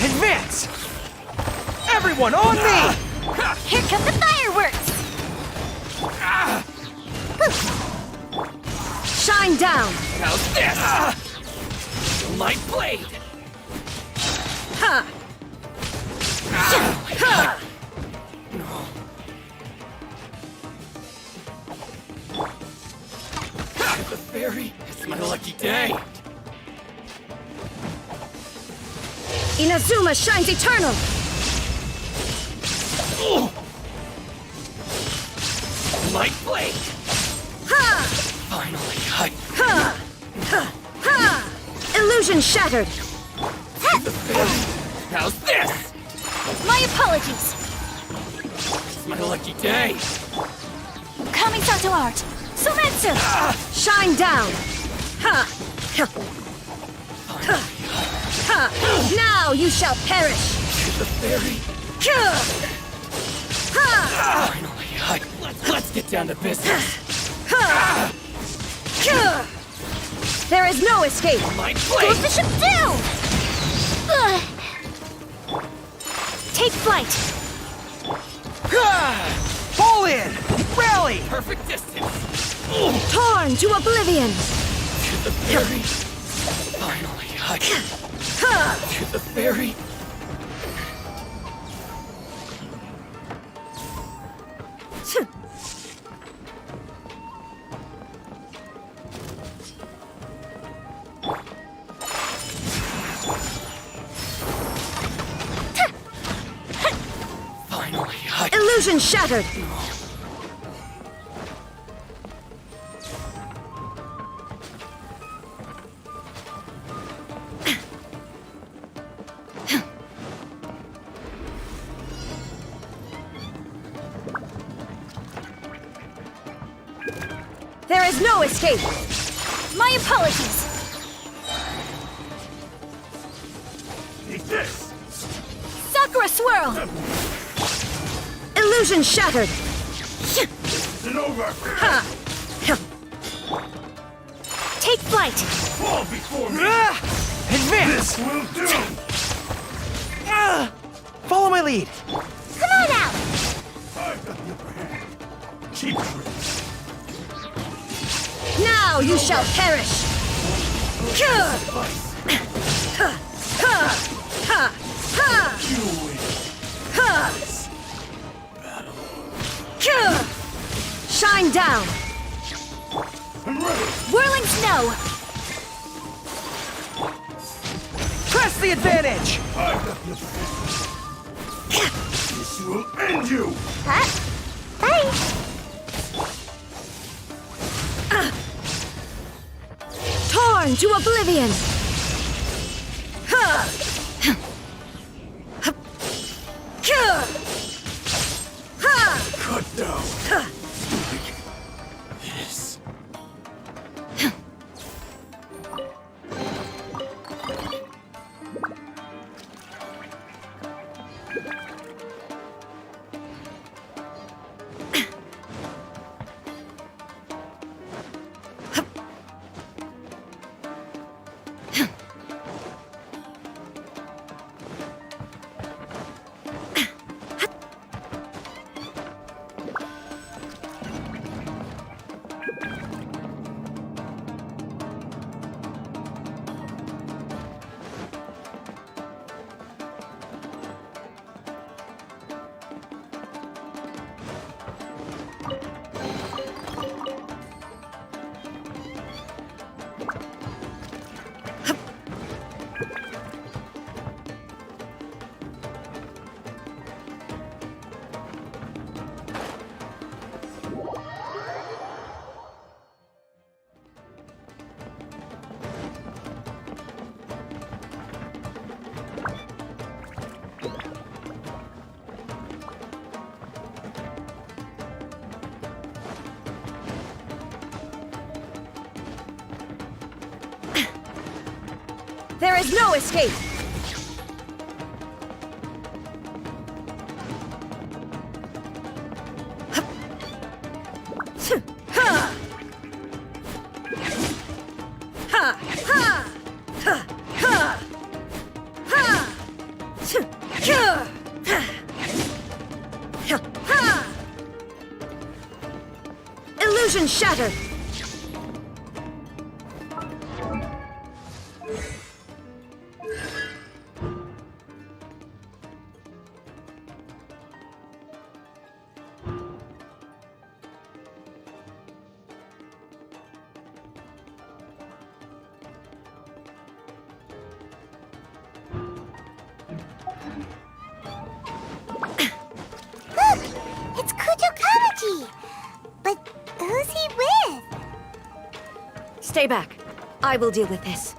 Advance! Everyone on me! Here come the fireworks! Shine down! How's this? Light blade. Ha! Ha! The fairy. It's my lucky day. Inazuma shines eternal! Light blade. Ha! Finally, Ha! Ha! Ha! Illusion shattered! the fairy. How's this? My apologies! It's my lucky day. Kamisato art! Sumetsu! Shine down! Ha! Ha! Ha! Ha! Now you shall perish! The fairy. Ha! Ha! Finally, let's get down to business. Ha! Ha! There is no escape! Light Close blade. the ship down! Take flight! Pull in! Rally! Perfect distance. Torn to oblivion! The fairy. Finally, Ha! to the fairy. Finally, Illusion shattered! There is no escape! My apologies! swirl! Illusion shattered! Take flight! Advance! Follow my lead. Come on out! Now you shall perish! Shine down! Whirling snow! Press the advantage! This will end you! Huh? Bye! Torn to oblivion! Cut down. This. There is no escape! Illusion shattered! Look! It's Kujokamaji! But who's he with? Stay back. I will deal with this.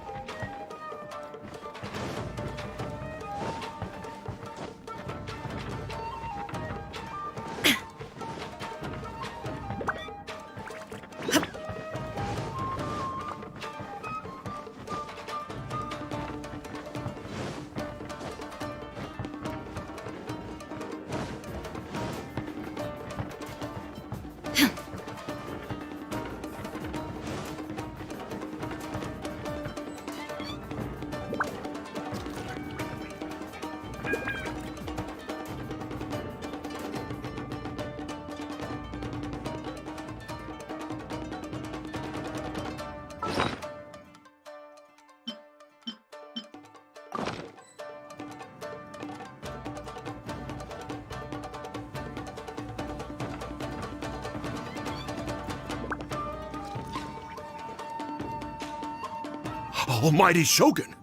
Almighty Shogun!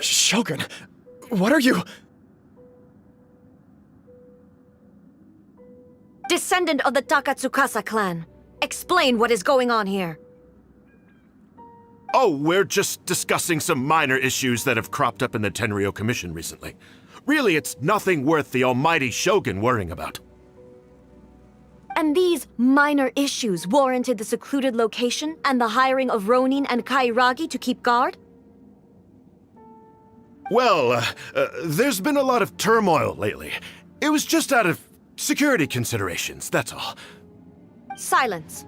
Shogun, what are you? Descendant of the Takatsukasa clan, explain what is going on here. Oh, we're just discussing some minor issues that have cropped up in the Tenryou Commission recently. Really, it's nothing worth the almighty Shogun worrying about. And these minor issues warranted the secluded location and the hiring of Ronin and Kairagi to keep guard? Well, there's been a lot of turmoil lately. It was just out of security considerations, that's all. Silence.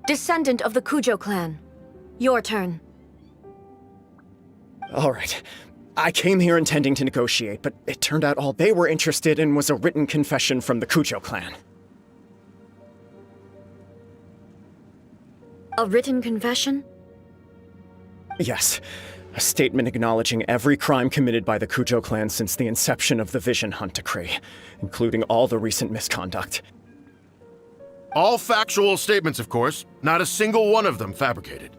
Descendant of the Kujo clan. Your turn. All right. I came here intending to negotiate, but it turned out all they were interested in was a written confession from the Kujo clan. A written confession? Yes. A statement acknowledging every crime committed by the Kujo clan since the inception of the Vision Hunt Decree, including all the recent misconduct. All factual statements, of course. Not a single one of them fabricated.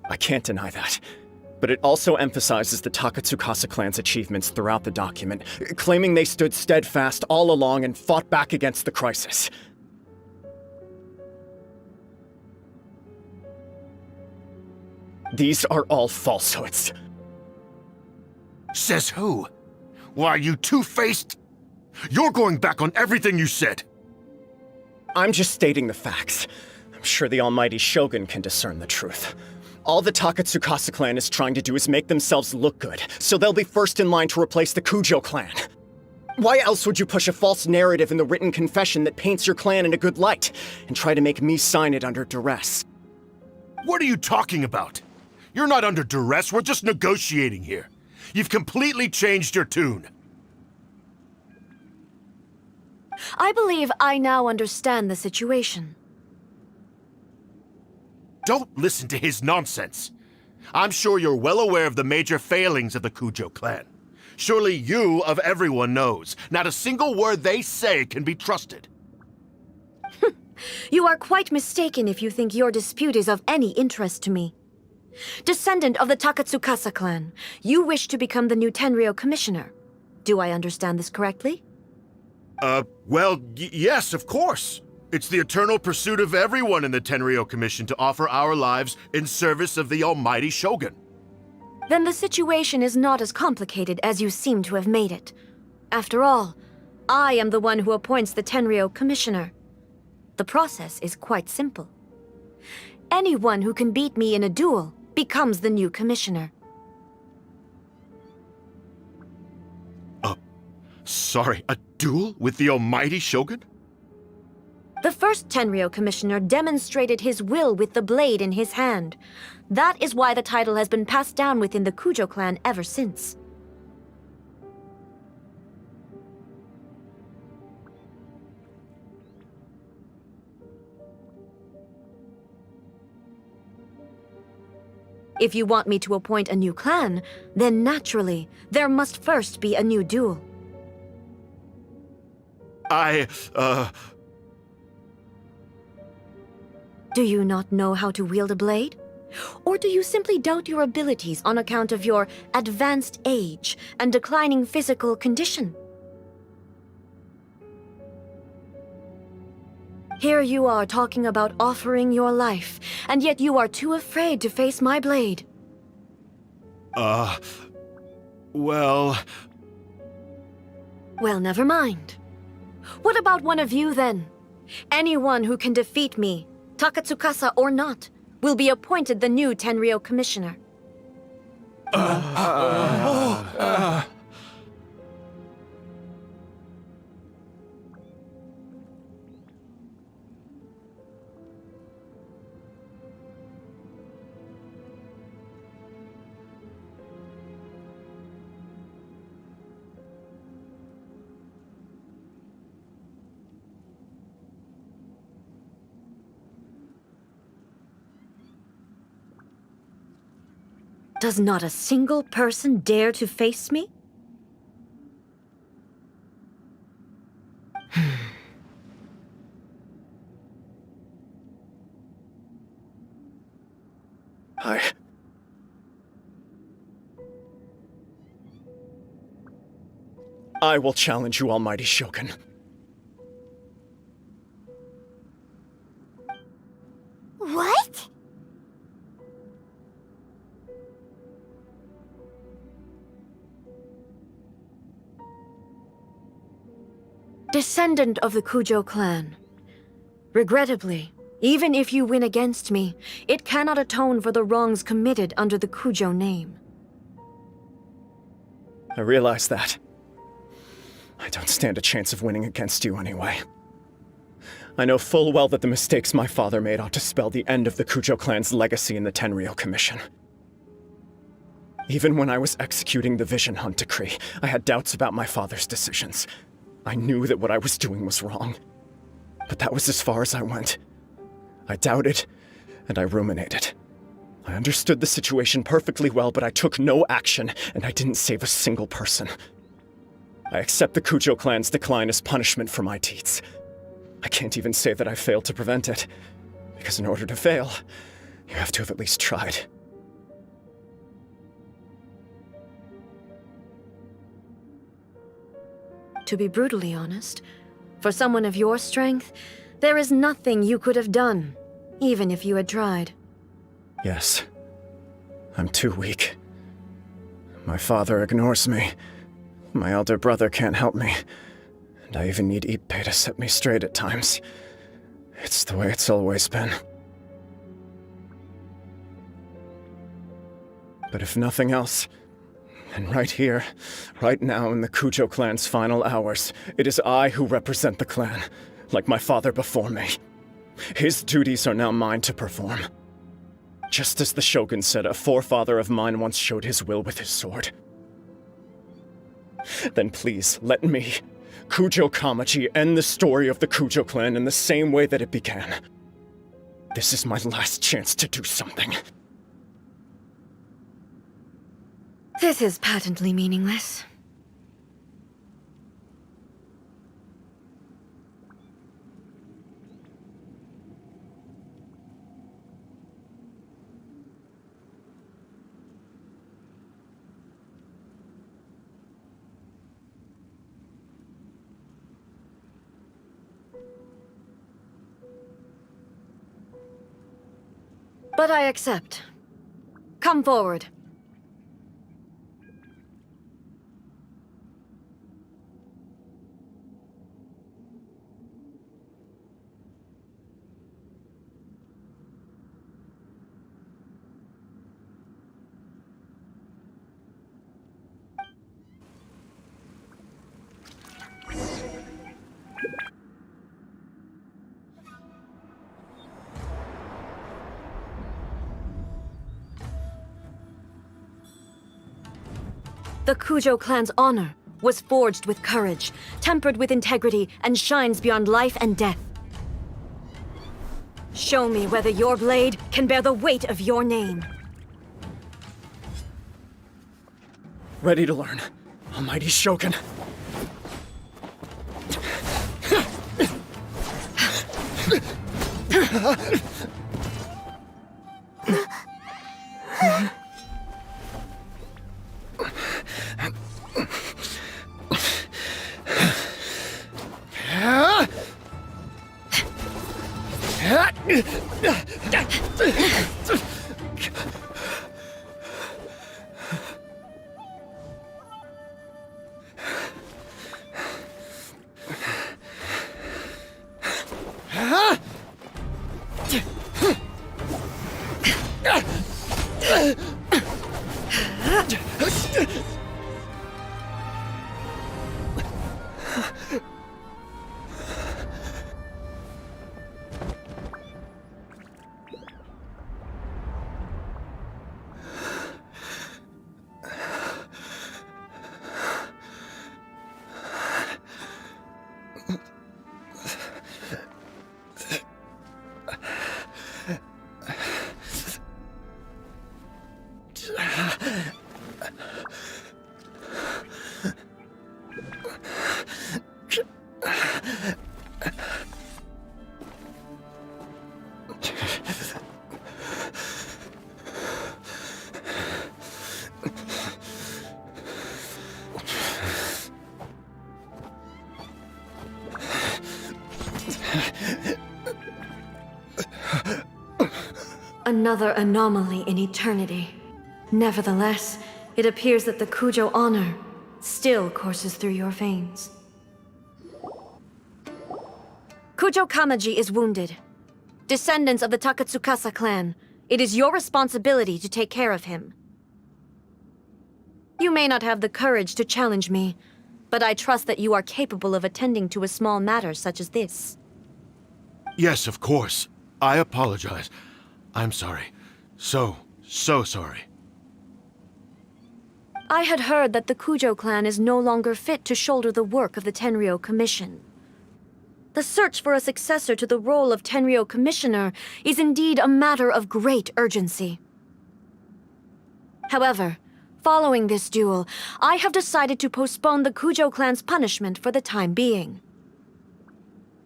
I can't deny that. But it also emphasizes the Takatsukasa clan's achievements throughout the document, claiming they stood steadfast all along and fought back against the crisis. These are all falsehoods. Says who? Why, you two-faced... You're going back on everything you said! I'm just stating the facts. I'm sure the almighty Shogun can discern the truth. All the Takatsukasa clan is trying to do is make themselves look good, so they'll be first in line to replace the Kujo clan. Why else would you push a false narrative in the written confession that paints your clan in a good light, and try to make me sign it under duress? What are you talking about? You're not under duress, we're just negotiating here. You've completely changed your tune. I believe I now understand the situation. Don't listen to his nonsense. I'm sure you're well aware of the major failings of the Kujo clan. Surely you, of everyone, knows. Not a single word they say can be trusted. You are quite mistaken if you think your dispute is of any interest to me. Descendant of the Takatsukasa clan, you wish to become the new Tenryou commissioner. Do I understand this correctly? Well, yes, of course. It's the eternal pursuit of everyone in the Tenryou Commission to offer our lives in service of the almighty Shogun. Then the situation is not as complicated as you seem to have made it. After all, I am the one who appoints the Tenryou commissioner. The process is quite simple. Anyone who can beat me in a duel becomes the new commissioner. Sorry, a duel with the almighty Shogun? The first Tenryou commissioner demonstrated his will with the blade in his hand. That is why the title has been passed down within the Kujo clan ever since. If you want me to appoint a new clan, then naturally, there must first be a new duel. Do you not know how to wield a blade? Or do you simply doubt your abilities on account of your advanced age and declining physical condition? Here you are talking about offering your life, and yet you are too afraid to face my blade. Well... Well, never mind. What about one of you, then? Anyone who can defeat me, Takatsukasa or not, will be appointed the new Tenryou commissioner. Does not a single person dare to face me? I will challenge you, almighty Shogun. What? Descendant of the Kujo clan. Regrettably, even if you win against me, it cannot atone for the wrongs committed under the Kujo name. I realize that. I don't stand a chance of winning against you anyway. I know full well that the mistakes my father made ought to spell the end of the Kujo clan's legacy in the Tenryou Commission. Even when I was executing the Vision Hunt decree, I had doubts about my father's decisions. I knew that what I was doing was wrong. But that was as far as I went. I doubted, and I ruminated. I understood the situation perfectly well, but I took no action, and I didn't save a single person. I accept the Kujo clan's decline as punishment for my deeds. I can't even say that I failed to prevent it, because in order to fail, you have to have at least tried. To be brutally honest, for someone of your strength, there is nothing you could have done, even if you had tried. Yes. I'm too weak. My father ignores me. My elder brother can't help me. And I even need Ippei to set me straight at times. It's the way it's always been. But if nothing else, and right here, right now in the Kujo clan's final hours, it is I who represent the clan, like my father before me. His duties are now mine to perform. Just as the Shogun said, a forefather of mine once showed his will with his sword. Then please, let me, Kujo Kamaji, end the story of the Kujo clan in the same way that it began. This is my last chance to do something. This is patently meaningless. But I accept. Come forward. The Kujo clan's honor was forged with courage, tempered with integrity, and shines beyond life and death. Show me whether your blade can bear the weight of your name. Ready to learn, Almighty Shogun. Another anomaly in eternity. Nevertheless, it appears that the Kujo honor still courses through your veins. Kujo Kamaji is wounded. Descendants of the Takatsukasa clan, it is your responsibility to take care of him. You may not have the courage to challenge me, but I trust that you are capable of attending to a small matter such as this. Yes, of course. I apologize. I'm sorry. So sorry. I had heard that the Kujo clan is no longer fit to shoulder the work of the Tenryou Commission. The search for a successor to the role of Tenryou Commissioner is indeed a matter of great urgency. However, following this duel, I have decided to postpone the Kujo clan's punishment for the time being.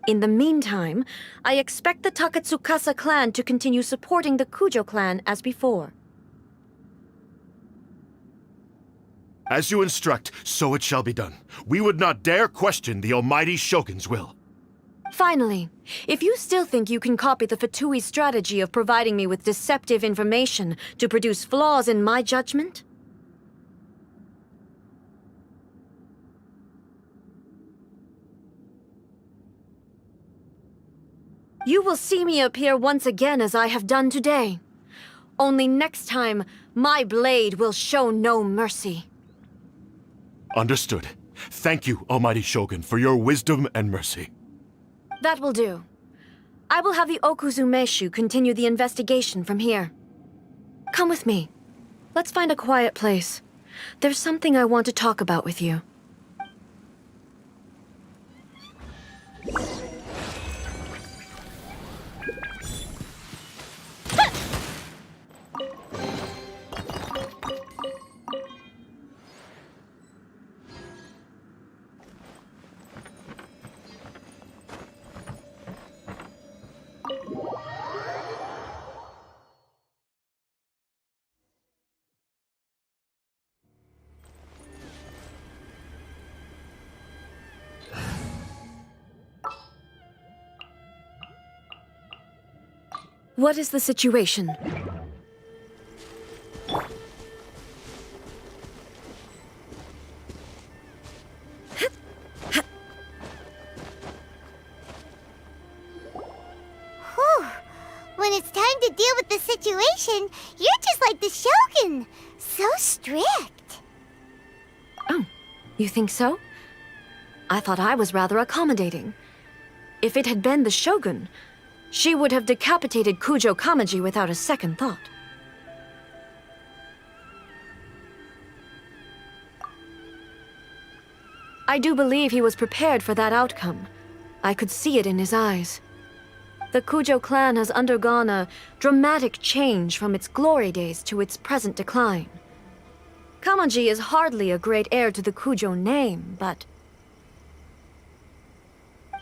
In the meantime, I expect the Takatsukasa clan to continue supporting the Kujo clan as before. As you instruct, so it shall be done. We would not dare question the almighty Shogun's will. Finally, if you still think you can copy the Fatui's strategy of providing me with deceptive information to produce flaws in my judgment, you will see me appear once again as I have done today. Only next time, my blade will show no mercy. Understood. Thank you, almighty Shogun, for your wisdom and mercy. That will do. I will have the Okuzumeshu continue the investigation from here. Come with me. Let's find a quiet place. There's something I want to talk about with you. What is the situation? When it's time to deal with the situation, you're just like the Shogun. So strict. Oh, you think so? I thought I was rather accommodating. If it had been the Shogun, she would have decapitated Kujo Kamaji without a second thought. I do believe he was prepared for that outcome. I could see it in his eyes. The Kujo clan has undergone a dramatic change from its glory days to its present decline. Kamaji is hardly a great heir to the Kujo name, but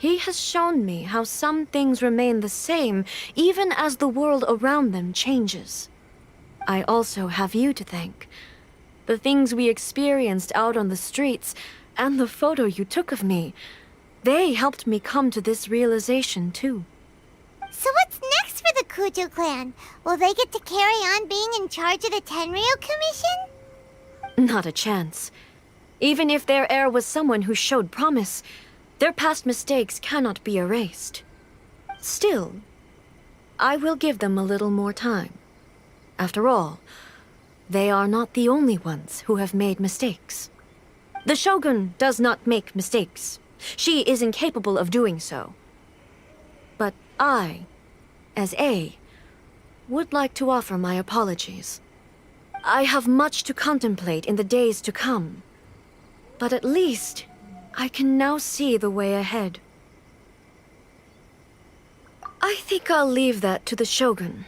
he has shown me how some things remain the same even as the world around them changes. I also have you to thank. The things we experienced out on the streets and the photo you took of me, they helped me come to this realization too. So what's next for the Kujo clan? Will they get to carry on being in charge of the Tenryou Commission? Not a chance. Even if their heir was someone who showed promise, their past mistakes cannot be erased. Still, I will give them a little more time. After all, they are not the only ones who have made mistakes. The Shogun does not make mistakes. She is incapable of doing so. But I, as A, would like to offer my apologies. I have much to contemplate in the days to come, but at least I can now see the way ahead. I think I'll leave that to the Shogun.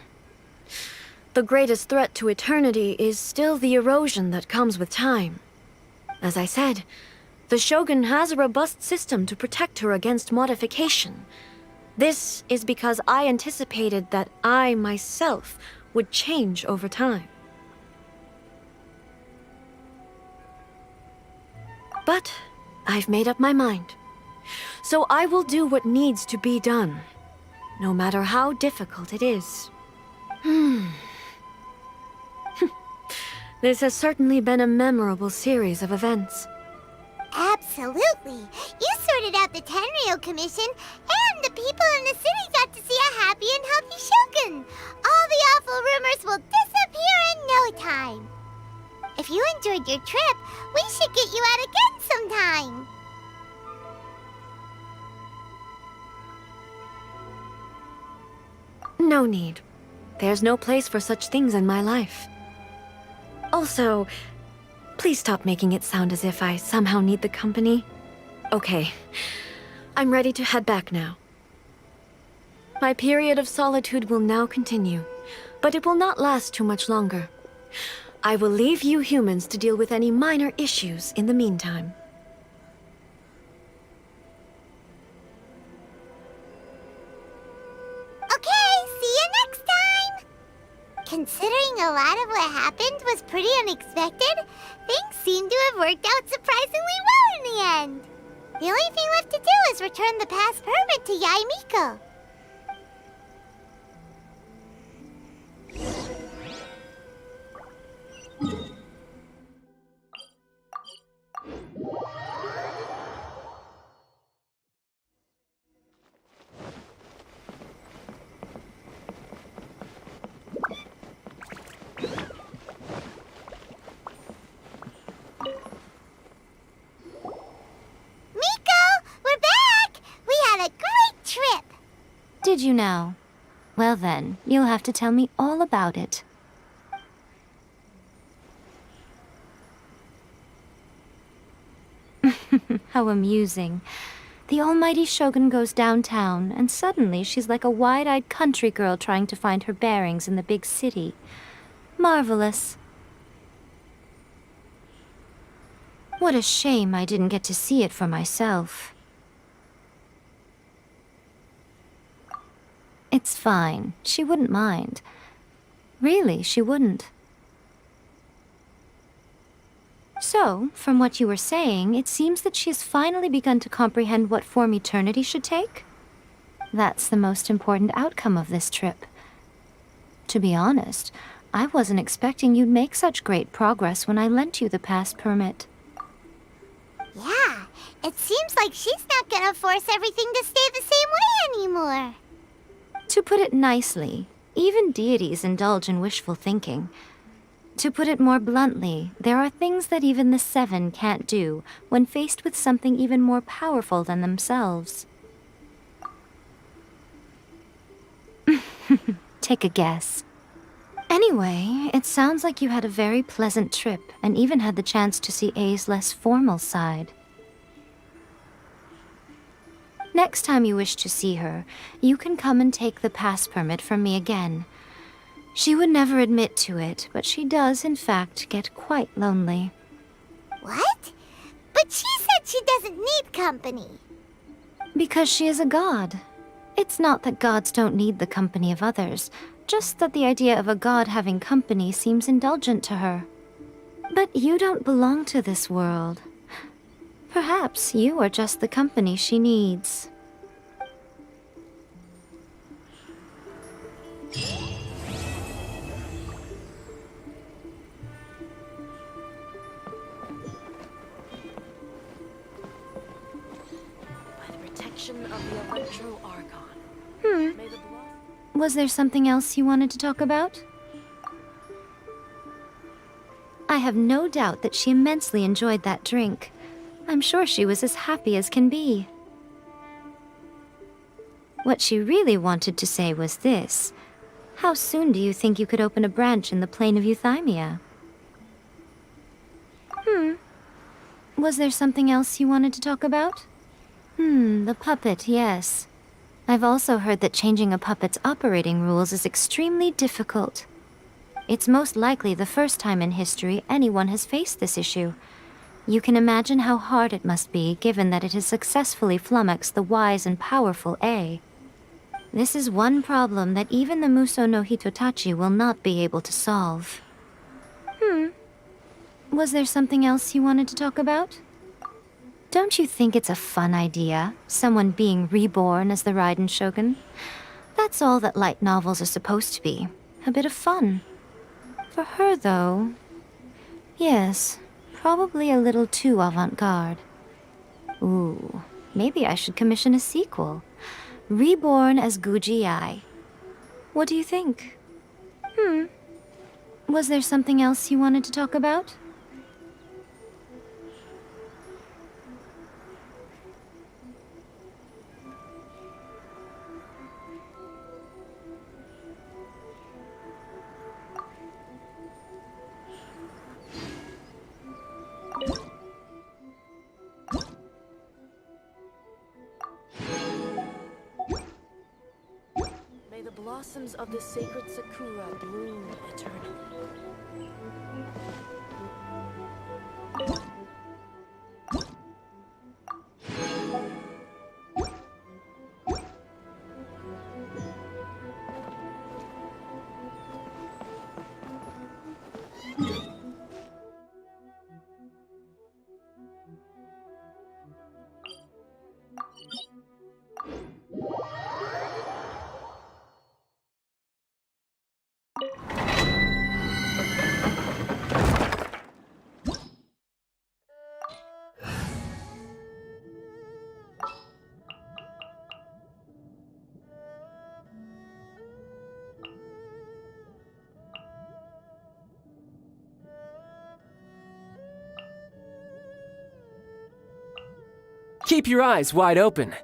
The greatest threat to eternity is still the erosion that comes with time. As I said, the Shogun has a robust system to protect her against modification. This is because I anticipated that I myself would change over time. But I've made up my mind. So I will do what needs to be done, no matter how difficult it is. This has certainly been a memorable series of events. Absolutely. You sorted out the Tenryou Commission and the people in the city got to see a happy and healthy shogun. All the awful rumors will disappear in no time. If you enjoyed your trip, we should get you out again sometime. No need. There's no place for such things in my life. Also, please stop making it sound as if I somehow need the company. Okay, I'm ready to head back now. My period of solitude will now continue, but it will not last too much longer. I will leave you humans to deal with any minor issues in the meantime. Okay, see you next time! Considering a lot of what happened was pretty unexpected, things seem to have worked out surprisingly well in the end. The only thing left to do is return the pass permit to Yae Miko. Did you know? Well then, you'll have to tell me all about it. How amusing. The almighty Shogun goes downtown, and suddenly she's like a wide-eyed country girl trying to find her bearings in the big city. Marvelous. What a shame I didn't get to see it for myself. It's fine. She wouldn't mind. Really, she wouldn't. So, from what you were saying, it seems that she has finally begun to comprehend what form eternity should take? That's the most important outcome of this trip. To be honest, I wasn't expecting you'd make such great progress when I lent you the pass permit. Yeah, it seems like she's not gonna force everything to stay the same way anymore. To put it nicely, even deities indulge in wishful thinking. To put it more bluntly, there are things that even the Seven can't do when faced with something even more powerful than themselves. Take a guess. Anyway, it sounds like you had a very pleasant trip and even had the chance to see A's less formal side. Next time you wish to see her, you can come and take the pass permit from me again. She would never admit to it, but she does, in fact, get quite lonely. What? But she said she doesn't need company. Because she is a god. It's not that gods don't need the company of others, just that the idea of a god having company seems indulgent to her. But you don't belong to this world. Perhaps you are just the company she needs. By the protection of the Electro Archon. May the blood... Was there something else you wanted to talk about? I have no doubt that she immensely enjoyed that drink. I'm sure she was as happy as can be. What she really wanted to say was this. How soon do you think you could open a branch in the plane of Euthymia? Was there something else you wanted to talk about? The puppet, yes. I've also heard that changing a puppet's operating rules is extremely difficult. It's most likely the first time in history anyone has faced this issue. You can imagine how hard it must be, given that it has successfully flummoxed the wise and powerful A. This is one problem that even the Muso no Hitotachi will not be able to solve. Was there something else you wanted to talk about? Don't you think it's a fun idea, someone being reborn as the Raiden Shogun? That's all that light novels are supposed to be, a bit of fun. For her, though, yes. Probably a little too avant-garde. Ooh, maybe I should commission a sequel. Reborn as Guji. What do you think? Was there something else you wanted to talk about? May the blossoms of the sacred Sakura bloom eternally. Keep your eyes wide open.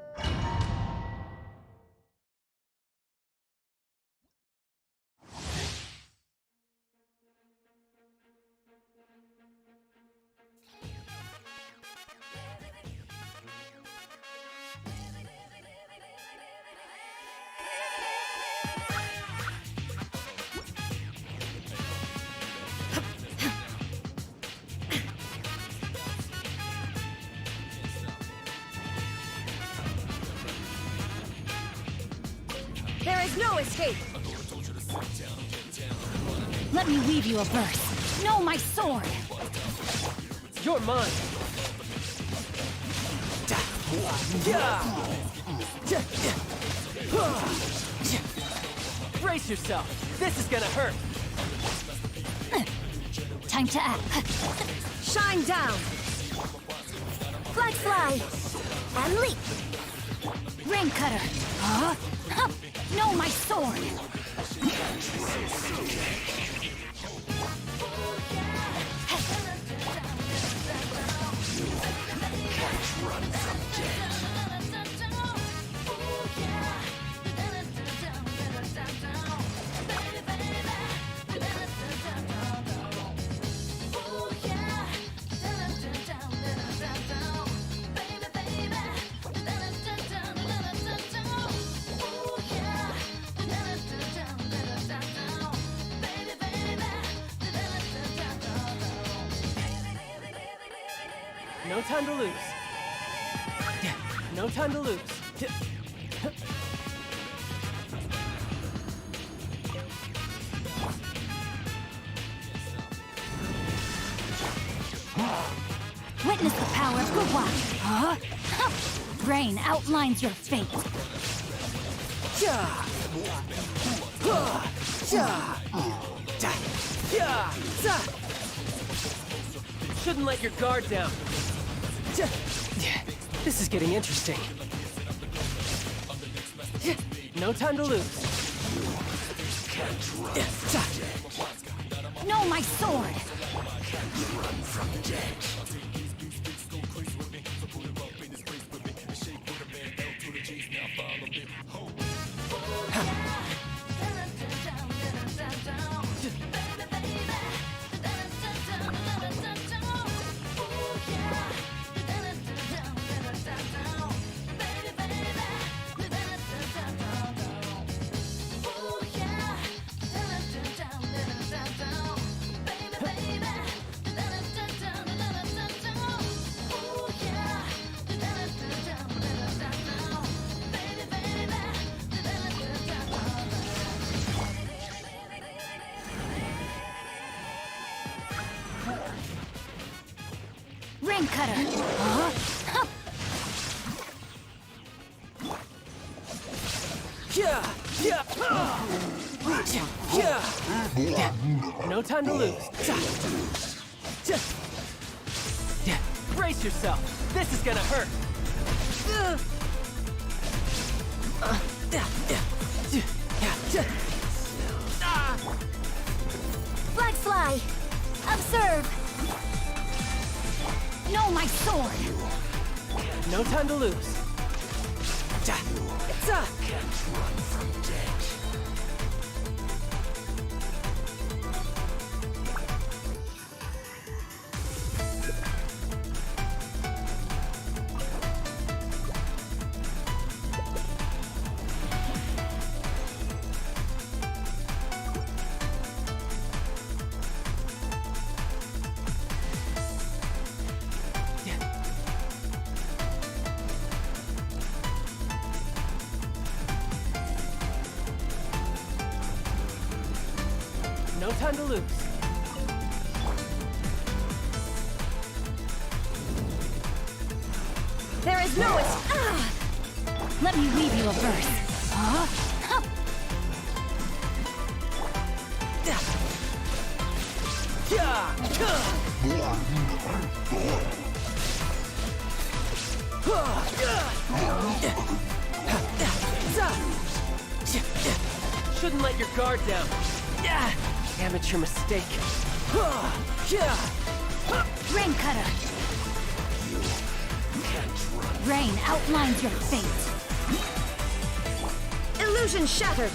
There is no escape! Let me weave you a verse. Know my sword! You're mine. Brace yourself. This is gonna hurt. Time to act. Shine down! Flag slide! And leap! Rain cutter! Huh? Know my sword! No time to lose. No time to lose. Witness the power of Gugwa! Huh? Rain outlines your fate. Shouldn't let your guard down. This is getting interesting. No time to lose. Know my sword! Rain cutter! Huh? No time to lose. Brace yourself. This is gonna hurt. Flag fly! Observe! No, my sword! No time to lose. No time to lose. There is no Let me weave you a verse. Huh? Hup. Shouldn't let your guard down. Amateur mistake. Rain cutter. Rain outlines your fate. Illusion shattered.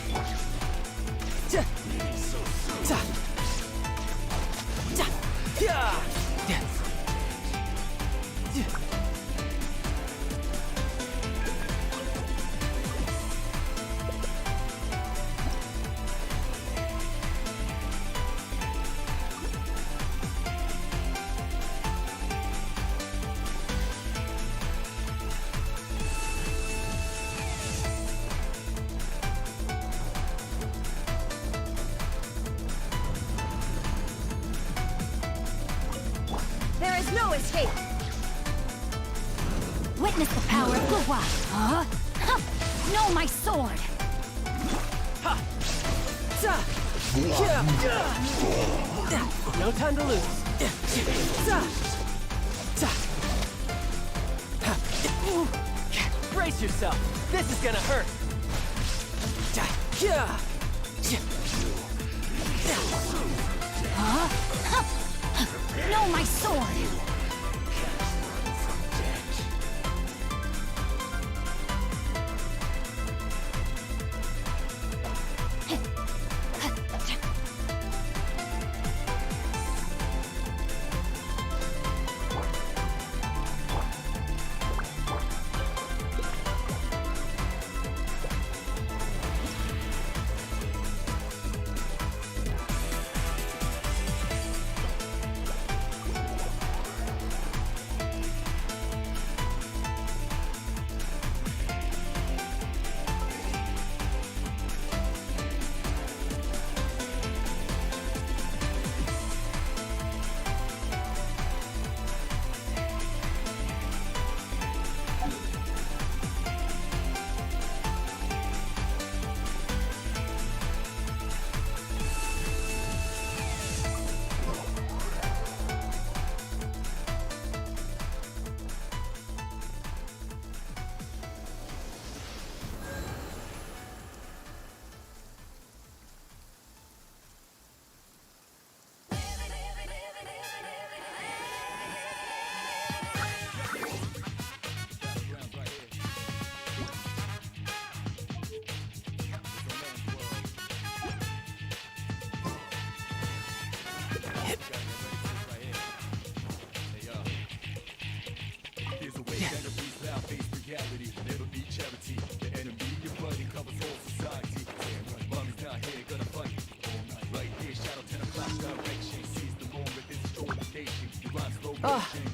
There is no escape. Witness the power of Gua. Huh? Hup. No, my sword. No time to lose. Brace yourself. This is gonna hurt. Huh? Hup. No, my sword.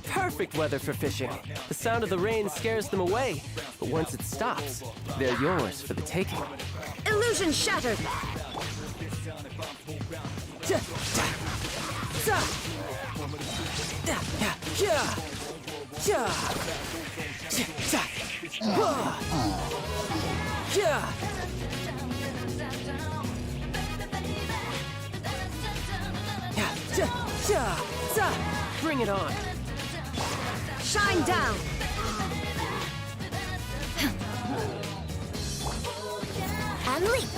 Perfect weather for fishing. The sound of the rain scares them away, but once it stops, they're yours for the taking. Illusion shattered. Bring it on. Shine down. and leap.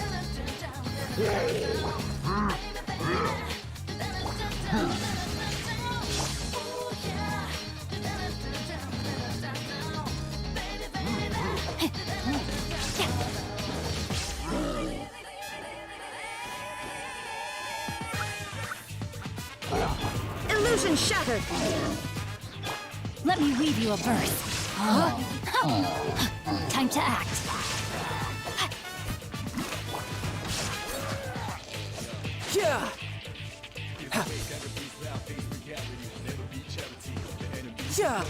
Illusion shattered! Let me weave you a verse. Time to act. Yeah! Yeah!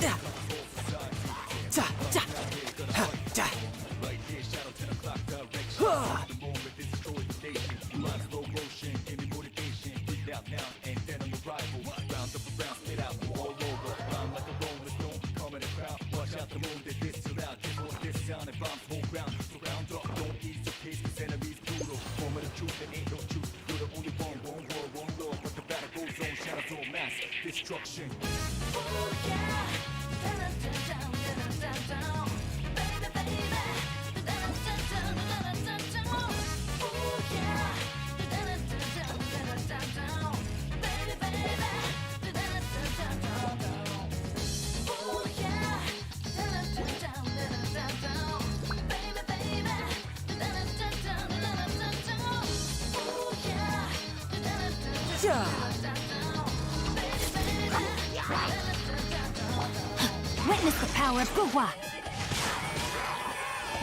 Witness the power of Gua.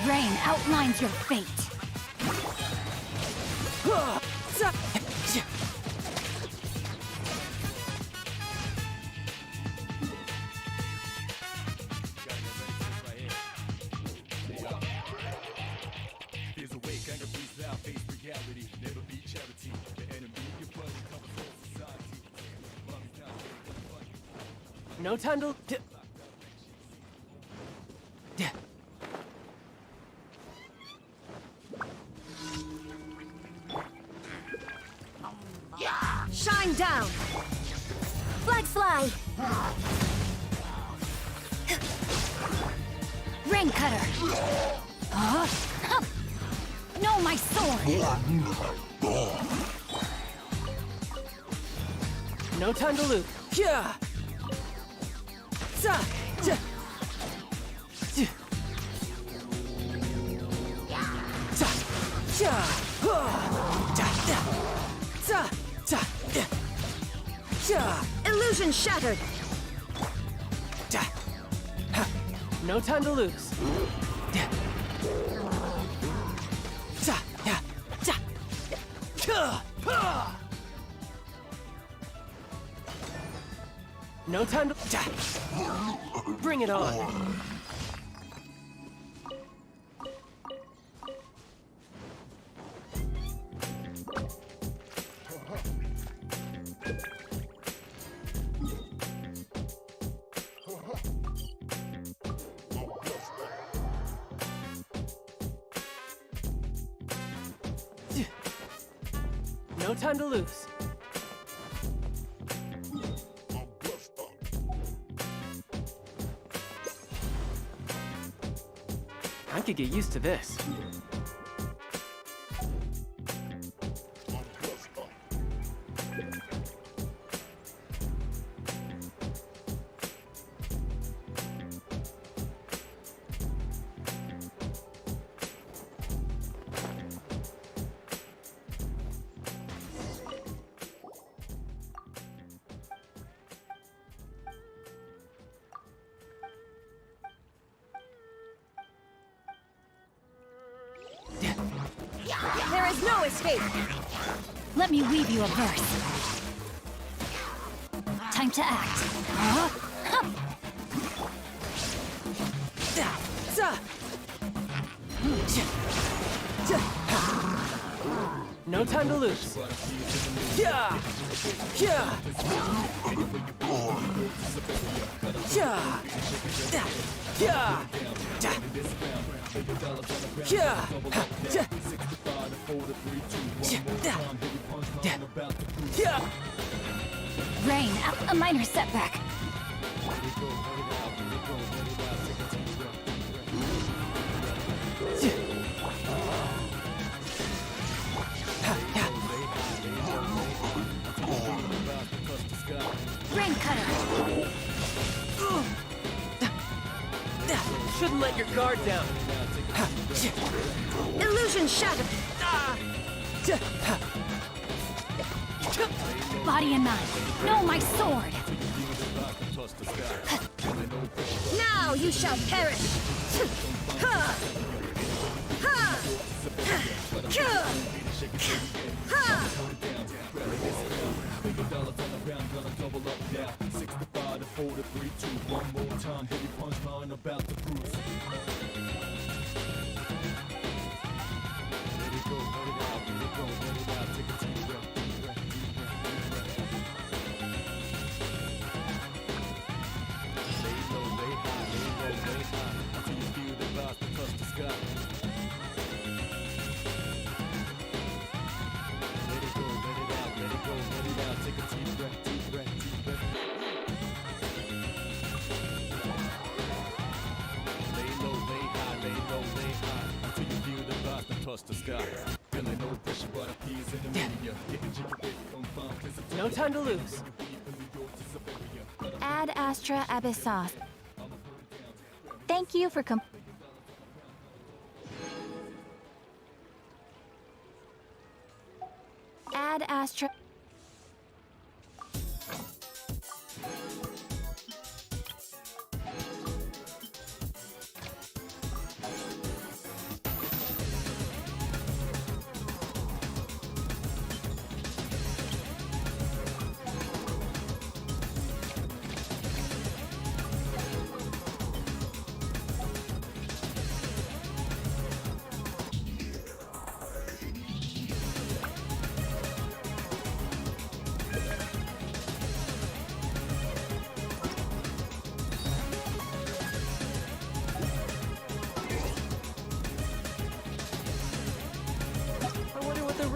Rain outlines your fate. No time to... Shine down! Flags fly! Rain cutter! No, my sword! No time to lose. Yeah! Illusion shattered! No time to lose. No time to... Bring it on. No time to lose. I could get used to this. There is no escape! Let me weave you a verse. Time to act. No time to lose. Yeah! Yeah! Yeah! Yeah! Yeah! Yeah! Rain, a minor setback. Rain Cutter. Shouldn't let your guard down. Illusion Shadow! Body and mind. No, my sword. Now you shall perish! Ha! Ha! Ha! No time to lose. Ad Astra Abyssos. Thank you for Ad Astra. I wonder what the...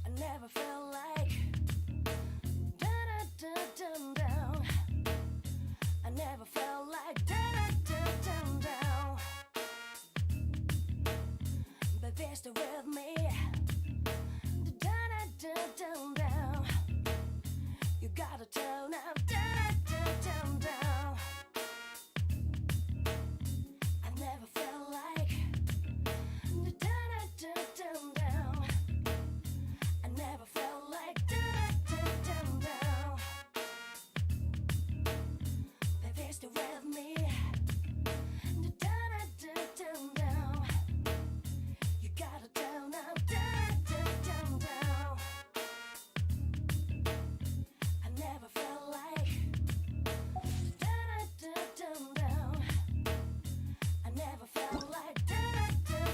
I never felt like down. I never felt like down. But they're still with me. Down. You gotta tell now. Down. I never felt like down. I never felt like down. But they're still with me. Down. You gotta tell now. Down. I never felt like down. I never felt like down.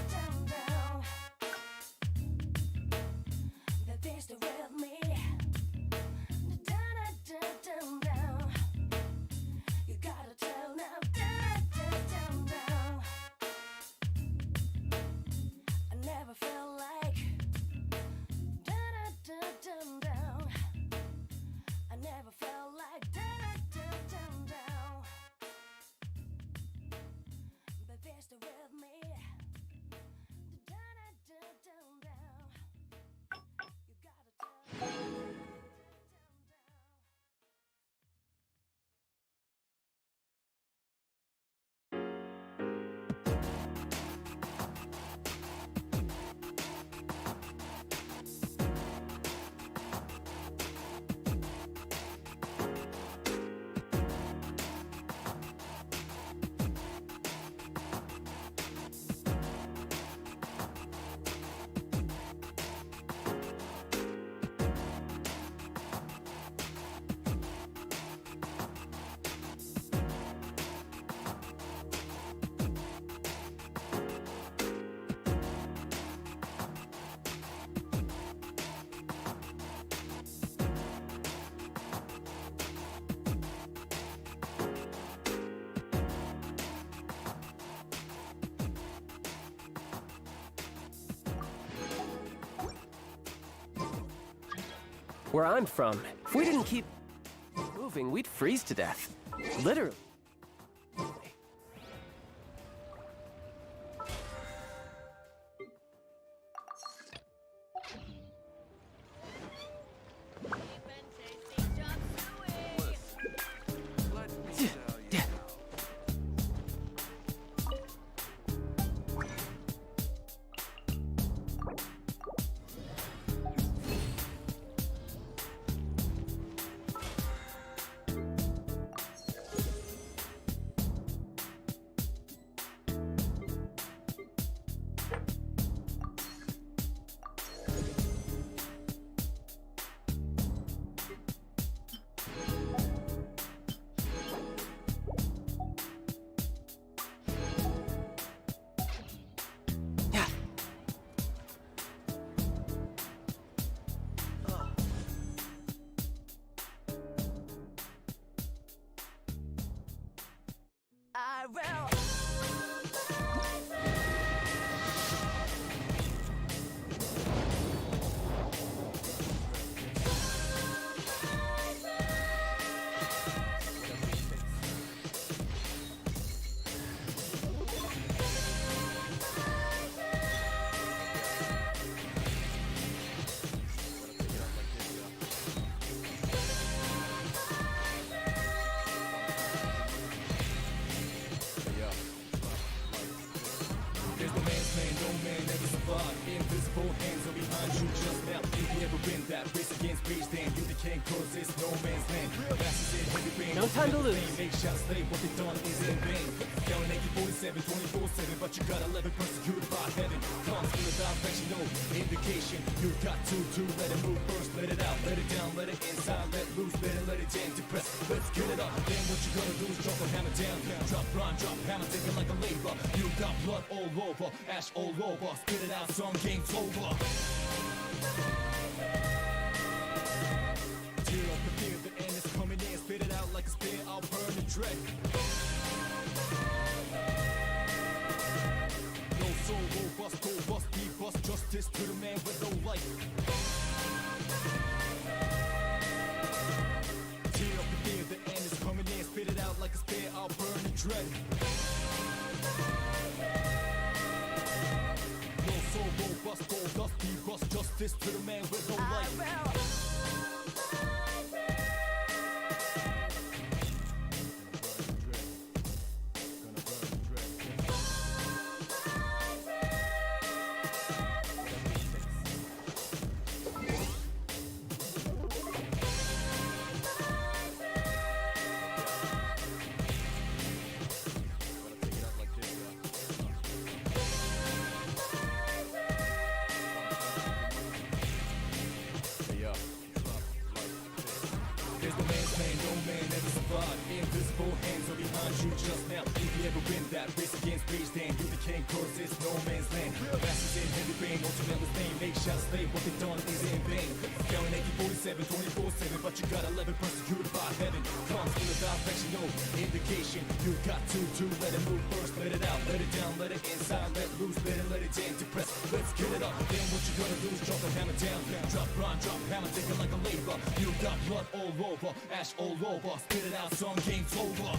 Where I'm from, if we didn't keep moving, we'd freeze to death. Literally. I will. Invisible hands are behind you just now. If you ever been that race against rage, then you can't cause it's no man's land. Masses in heavy rain. No time to lose. Make shots, slay what they done is in vain. Yelling at you 47, 24/7, but you got 11 persecuted by heaven. Comes without affection, no indication. You got to let it move first, let it out, let it down, let it inside, let loose, let it jam, depress. Let's get it up. Then what you gonna do is drop a hammer down. Drop rhyme, drop hammer, take it like a labor. You got blood all over, ash all over. Spit it out, some game's over. Tear up the fear, the end is coming in. Spit it out like a spear, I'll burn the dread. No soul, robust, go bust, be bust. Justice to the man with no life. Tear up the fear, the end is coming in. Spit it out like a spear, I'll burn the dread. No soul, robust, go dust, be bust. Justice to the man with no life. Invisible hands are behind you just now. If you ever win that race against rage, then you can't cause it's no man's land. Masses in heavy rain, ultimate thing. Make shots, slay what they done is in vain. Yelling at you 47, 24/7, but you got 11 persecuted by heaven. Comes without affection, no indication. You got to let it move first, let it out, let it down, let it inside, let loose, let it jam, depress. Let's get it up. Then what you gonna do is drop a hammer down. Drop rhyme, drop hammer, take it like a labor. You got blood all over, ash all over. Spit it out, some game's over.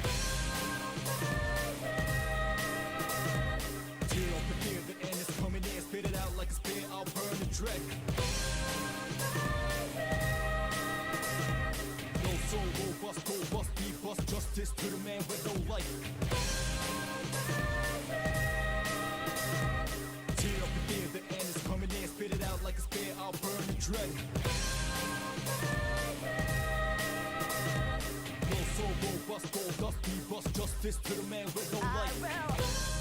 Tear up the fear, the end is coming in. Spit it out like a spear, I'll burn the dread. No soul, robust, go bust, be bust. Justice to the man with no life. Tear up the fear, the end is coming in. Spit it out like a spear, I'll burn the dread. No soul, robust, go dust, be bust. Justice to the man with no life.